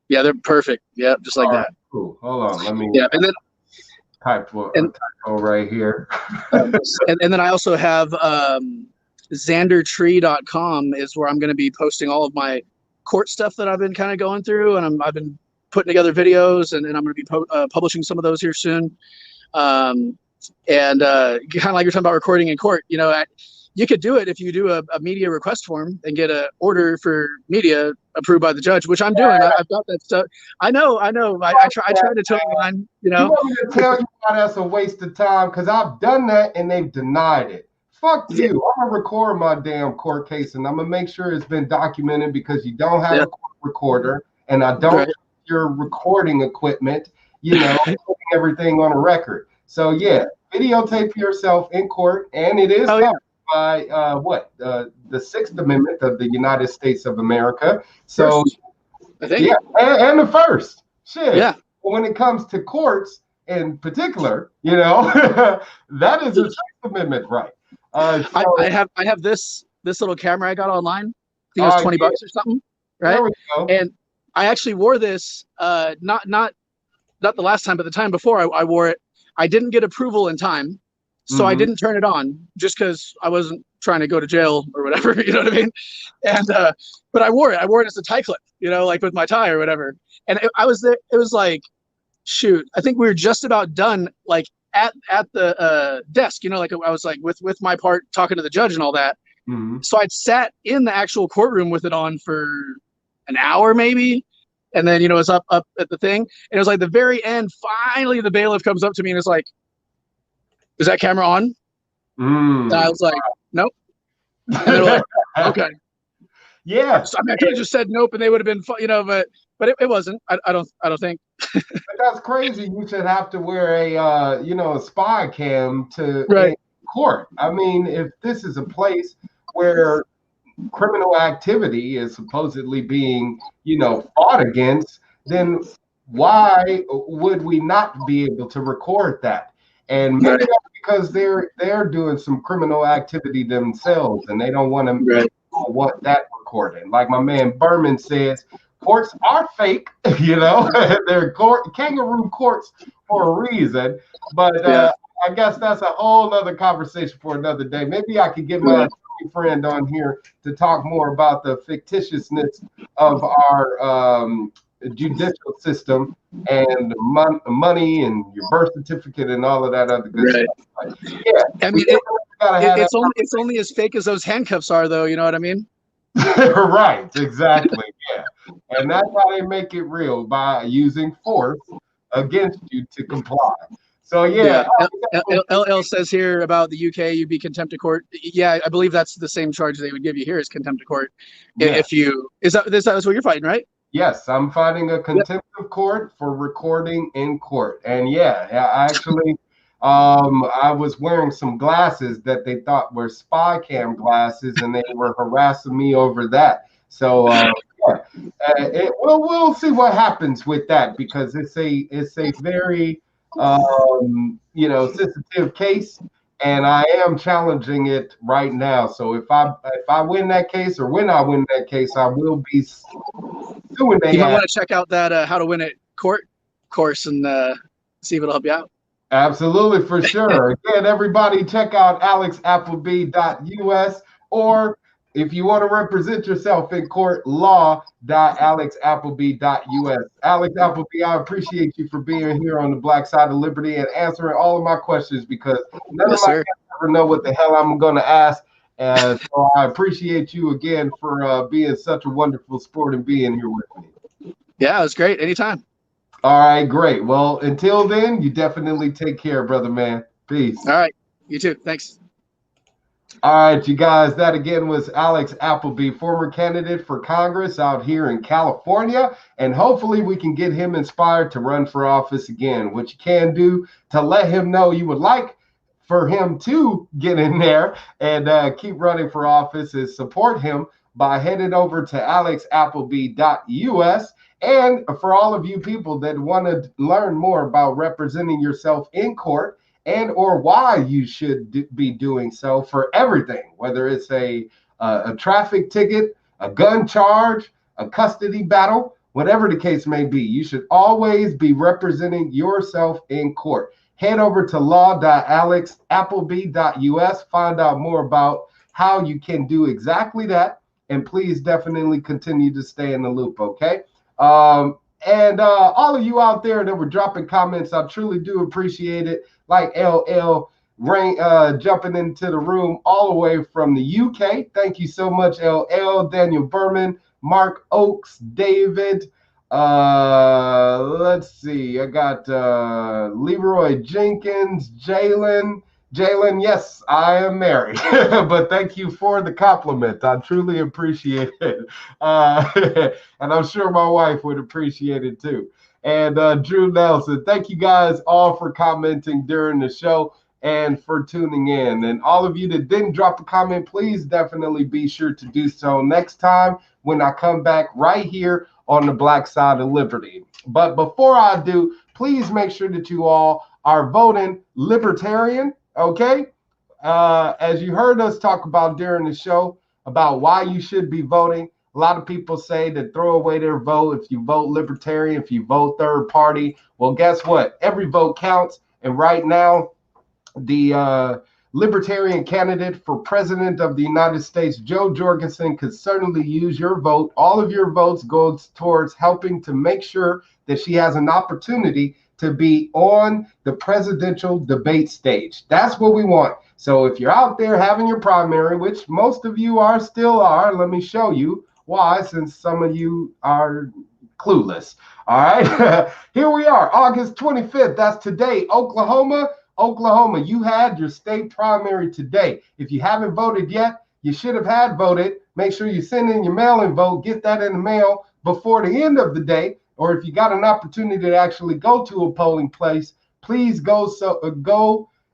yeah, they're perfect. Yeah, just like that.
Cool. Hold on, let me
and then
typo right here.
and then I also have xandertree.com is where I'm going to be posting all of my court stuff that I've been kind of going through, and I've been putting together videos, and I'm going to be publishing some of those here soon. And kind of like you're talking about recording in court, you could do it if you do a media request form and get an order for media approved by the judge, which I'm doing. I've got that stuff. I know. I try to toe the line,
You want me to tell you why that's a waste of time? Because I've done that and they've denied it. Fuck you. I'm going to record my damn court case, and I'm going to make sure it's been documented, because you don't have a court recorder, and I don't have your recording equipment, putting everything on a record. So, videotape yourself in court, and it is by the Sixth Amendment of the United States of America. So, and the first. Shit. Yeah. When it comes to courts in particular, that is a Sixth Amendment right.
I have this little camera I got online. I think it was $20 or something, right?
There we go.
And I actually wore this not the last time, but the time before I wore it. I didn't get approval in time, so I didn't turn it on just because I wasn't trying to go to jail or whatever. You know what I mean? And but I wore it. I wore it as a tie clip, like with my tie or whatever. And I was there. It was like, shoot, I think we were just about done, like at the desk. Like I was like with my part talking to the judge and all that. So I'd sat in the actual courtroom with it on for an hour maybe. And then, it was up at the thing. And it was like the very end, finally the bailiff comes up to me and is like, "Is that camera on?" And I was like, "Nope." And they were like, "Okay."
Yeah.
So, I could have just said nope and they would have been, but it wasn't. I don't think.
But that's crazy. You should have to wear a spy cam to court. I mean, if this is a place where criminal activity is supposedly being, fought against, then why would we not be able to record that? And maybe that's because they're doing some criminal activity themselves, and they don't want want that recorded. Like my man Berman says, courts are fake. They're kangaroo courts for a reason. But I guess that's a whole other conversation for another day. Maybe I could get my friend on here to talk more about the fictitiousness of our judicial system and money and your birth certificate and all of that other good stuff.
I mean, it's only as fake as those handcuffs are, though. You know what I mean?
Right. Exactly. Yeah. And that's how they make it real, by using force against you to comply. So
LL says here about the UK, you'd be contempt of court. Yeah, I believe that's the same charge they would give you here as contempt of court. If you is that what you're fighting, right?
Yes, I'm filing a
Yep.
contempt of court for recording in court. And yeah, I actually, I was wearing some glasses that they thought were spy cam glasses, and they were harassing me over that. So yeah, we'll see what happens with that, because it's a very sensitive case, and I am challenging it right now. So if I win that case, or when I win that case, I will be suing
You
they
might
ass.
want to check out that How to Win at Court course and see if it'll help you out.
Absolutely, for sure. Again, everybody check out alexappleby.us, or if you want to represent yourself in court, law.alexappleby.us. Alex Appleby, I appreciate you for being here on the Black Side of Liberty and answering all of my questions, because none
Yes,
of my
sir.
guests ever know what the hell I'm going to ask. So I appreciate you again for being such a wonderful sport and being here with me.
Yeah, it was great. Anytime.
All right, great. Well, until then, you definitely take care, brother man. Peace.
All right. You too. Thanks.
All right, you guys, that again was Alex Appleby, former candidate for Congress out here in California. And hopefully we can get him inspired to run for office again. What you can do to let him know you would like for him to get in there and keep running for office is support him by heading over to alexappleby.us. And for all of you people that want to learn more about representing yourself in court, and or why you should be doing so for everything, whether it's a traffic ticket, a gun charge, a custody battle, whatever the case may be, you should always be representing yourself in court. Head over to law.alexappleby.us, find out more about how you can do exactly that, and please definitely continue to stay in the loop, okay? And all of you out there that were dropping comments, I truly do appreciate it. Like LL jumping into the room all the way from the UK. Thank you so much, LL, Daniel Berman, Mark Oakes, David. Let's see. I got Leroy Jenkins, Jalen. Jalen, yes, I am married, but thank you for the compliment. I truly appreciate it. And I'm sure my wife would appreciate it too. And Drew Nelson, thank you guys all for commenting during the show and for tuning in. And all of you that didn't drop a comment, please definitely be sure to do so next time when I come back right here on the Black Side of Liberty. But before I do, please make sure that you all are voting Libertarian. Okay, as you heard us talk about during the show about why you should be voting, a lot of people say to throw away their vote if you vote Libertarian, if you vote third party. Well, guess what? Every vote counts. And right now, the Libertarian candidate for president of the United States, Jo Jorgensen, could certainly use your vote. All of your votes goes towards helping to make sure that she has an opportunity to be on the presidential debate stage. That's what we want. So if you're out there having your primary, which most of you still are, let me show you why, since some of you are clueless. All right, here we are, August 25th. That's today, Oklahoma, you had your state primary today. If you haven't voted yet, you should have had voted. Make sure you send in your mail-in vote, get that in the mail before the end of the day. Or if you got an opportunity to actually go to a polling place, please go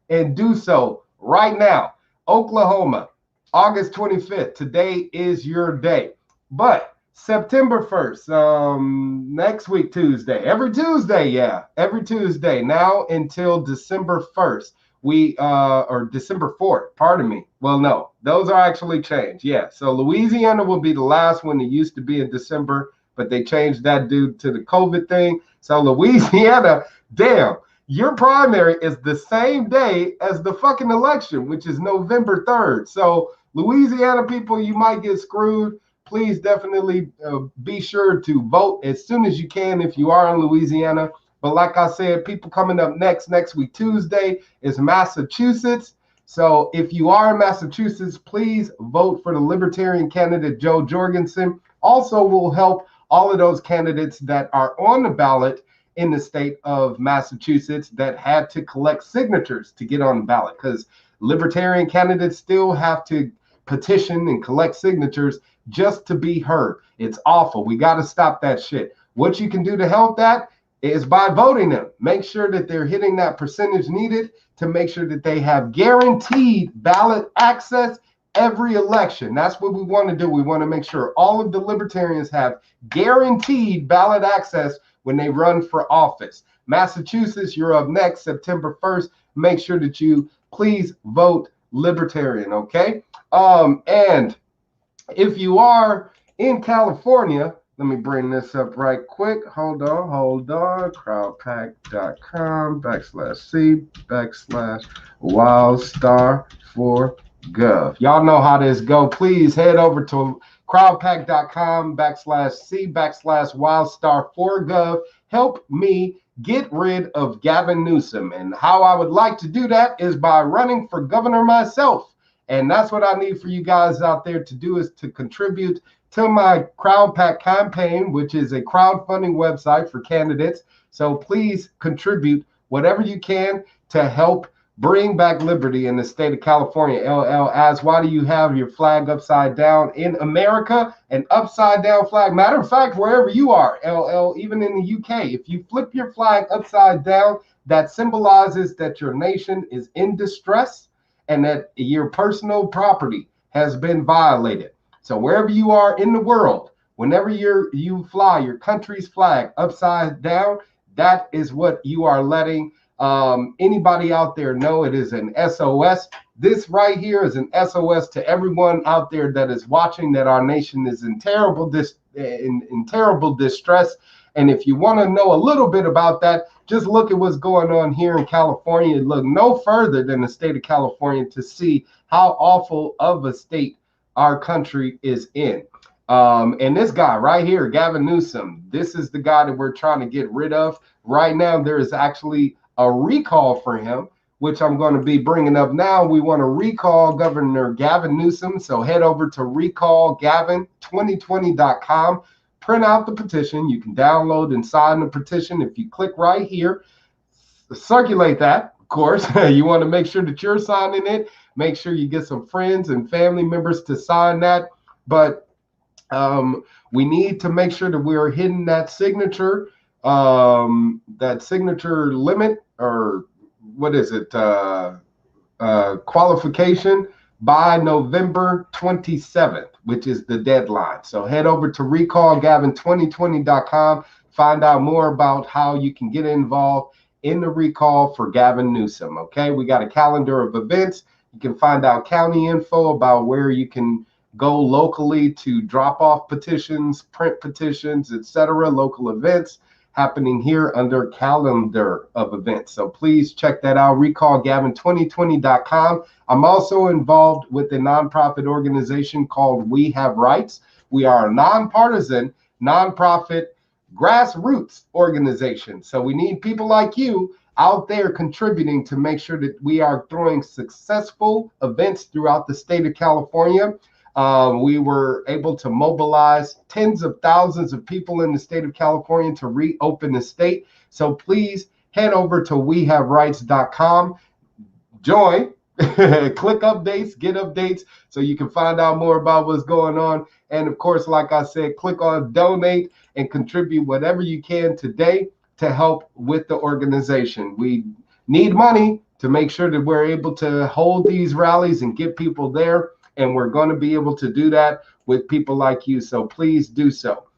and do so right now. Oklahoma, August 25th. Today is your day. But September 1st, next week, Tuesday, every Tuesday now until December 1st, or December 4th, pardon me. Well, no, those are actually changed. Yeah, so Louisiana will be the last one. It used to be in December, but they changed that due to the COVID thing. So Louisiana, damn, your primary is the same day as the fucking election, which is November 3rd. So Louisiana people, you might get screwed. Please definitely be sure to vote as soon as you can if you are in Louisiana. But like I said, people coming up next week, Tuesday, is Massachusetts. So if you are in Massachusetts, please vote for the Libertarian candidate, Jo Jorgensen. Also will help all of those candidates that are on the ballot in the state of Massachusetts that had to collect signatures to get on the ballot, because Libertarian candidates still have to petition and collect signatures just to be heard. It's awful. We got to stop that shit. What you can do to help that is by voting them. Make sure that they're hitting that percentage needed to make sure that they have guaranteed ballot access every election. That's what we want to do. We want to make sure all of the libertarians have guaranteed ballot access when they run for office. Massachusetts, you're up next, September 1st. Make sure that you please vote Libertarian, okay? And if you are in California, let me bring this up right quick. Hold on. Crowdpack.com/C/Wildstar4Gov. Y'all know how this go. Please head over to crowdpack.com/C/Wildstar4Gov. Help me get rid of Gavin Newsom. And how I would like to do that is by running for governor myself. And that's what I need for you guys out there to do, is to contribute to my CrowdPack campaign, which is a crowdfunding website for candidates. So please contribute whatever you can to help bring back liberty in the state of California. LL asks, why do you have your flag upside down in America? An upside down flag. Matter of fact, wherever you are, LL, even in the UK, if you flip your flag upside down, that symbolizes that your nation is in distress and that your personal property has been violated. So wherever you are in the world, whenever you fly your country's flag upside down, that is what you are letting anybody out there know. It is an SOS. This right here is an SOS to everyone out there that is watching, that our nation is in terrible distress. And if you want to know a little bit about that, just look at what's going on here in California. Look no further than the state of California to see how awful of a state our country is in. And this guy right here, Gavin Newsom, this is the guy that we're trying to get rid of. Right now, there is actually a recall for him, which I'm going to be bringing up now. We want to recall Governor Gavin Newsom. So head over to recallgavin2020.com, print out the petition. You can download and sign the petition if you click right here. Circulate that, of course. You want to make sure that you're signing it. Make sure you get some friends and family members to sign that. But we need to make sure that we're hitting that signature limit, or what is it, qualification by November 27th, which is the deadline. So head over to recallgavin2020.com, find out more about how you can get involved in the recall for Gavin Newsom. Okay, we got a calendar of events. You can find out county info about where you can go locally to drop off petitions, print petitions, etc. Local events happening here under calendar of events. So please check that out, recallgavin2020.com. I'm also involved with a nonprofit organization called We Have Rights. We are a nonpartisan, nonprofit, grassroots organization. So we need people like you out there contributing to make sure that we are throwing successful events throughout the state of California. We were able to mobilize tens of thousands of people in the state of California to reopen the state. So please head over to wehaverights.com, join, click updates, get updates so you can find out more about what's going on. And of course, like I said, click on donate and contribute whatever you can today to help with the organization. We need money to make sure that we're able to hold these rallies and get people there. And we're going to be able to do that with people like you. So please do so.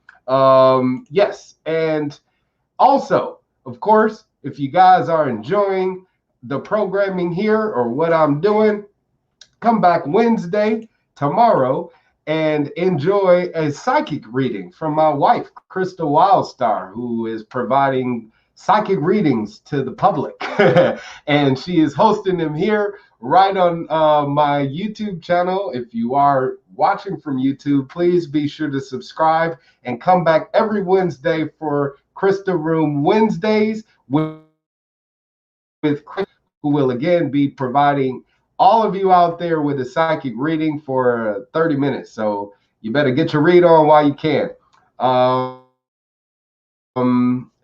Yes. And also, of course, if you guys are enjoying the programming here or what I'm doing, come back Wednesday, tomorrow, and enjoy a psychic reading from my wife, Crystal Wildstar, who is providing psychic readings to the public. And she is hosting them here right on my YouTube channel. If you are watching from YouTube, please be sure to subscribe and come back every Wednesday for Crystal Room Wednesdays with Chris, who will again be providing all of you out there with a psychic reading for 30 minutes. So you better get your read on while you can.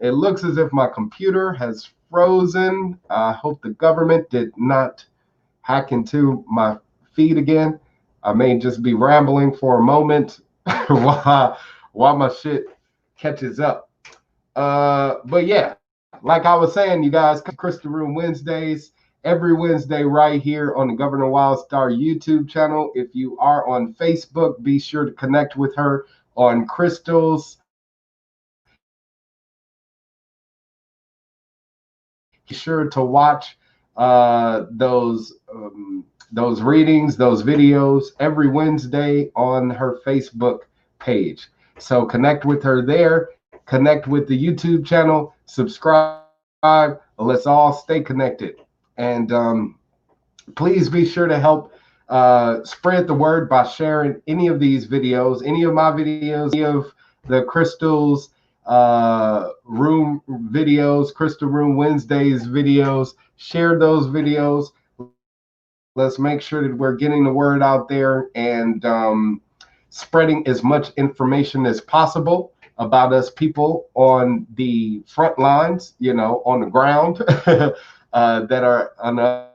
It looks as if my computer has frozen. I hope the government did not hack into my feed again. I may just be rambling for a moment while my shit catches up. But yeah, like I was saying, you guys, Crystal Room Wednesdays, every Wednesday right here on the Governor Wildstar YouTube channel. If you are on Facebook, be sure to connect with her on Crystal's. Be sure to watch those readings, those videos every Wednesday on her Facebook page. So connect with her there, connect with the YouTube channel, subscribe. Let's all stay connected. And please be sure to help spread the word by sharing any of these videos, any of my videos, any of the Crystal's room videos, Crystal Room Wednesdays videos. Share those videos. Let's make sure that we're getting the word out there and spreading as much information as possible about us people on the front lines, you know, on the ground that are on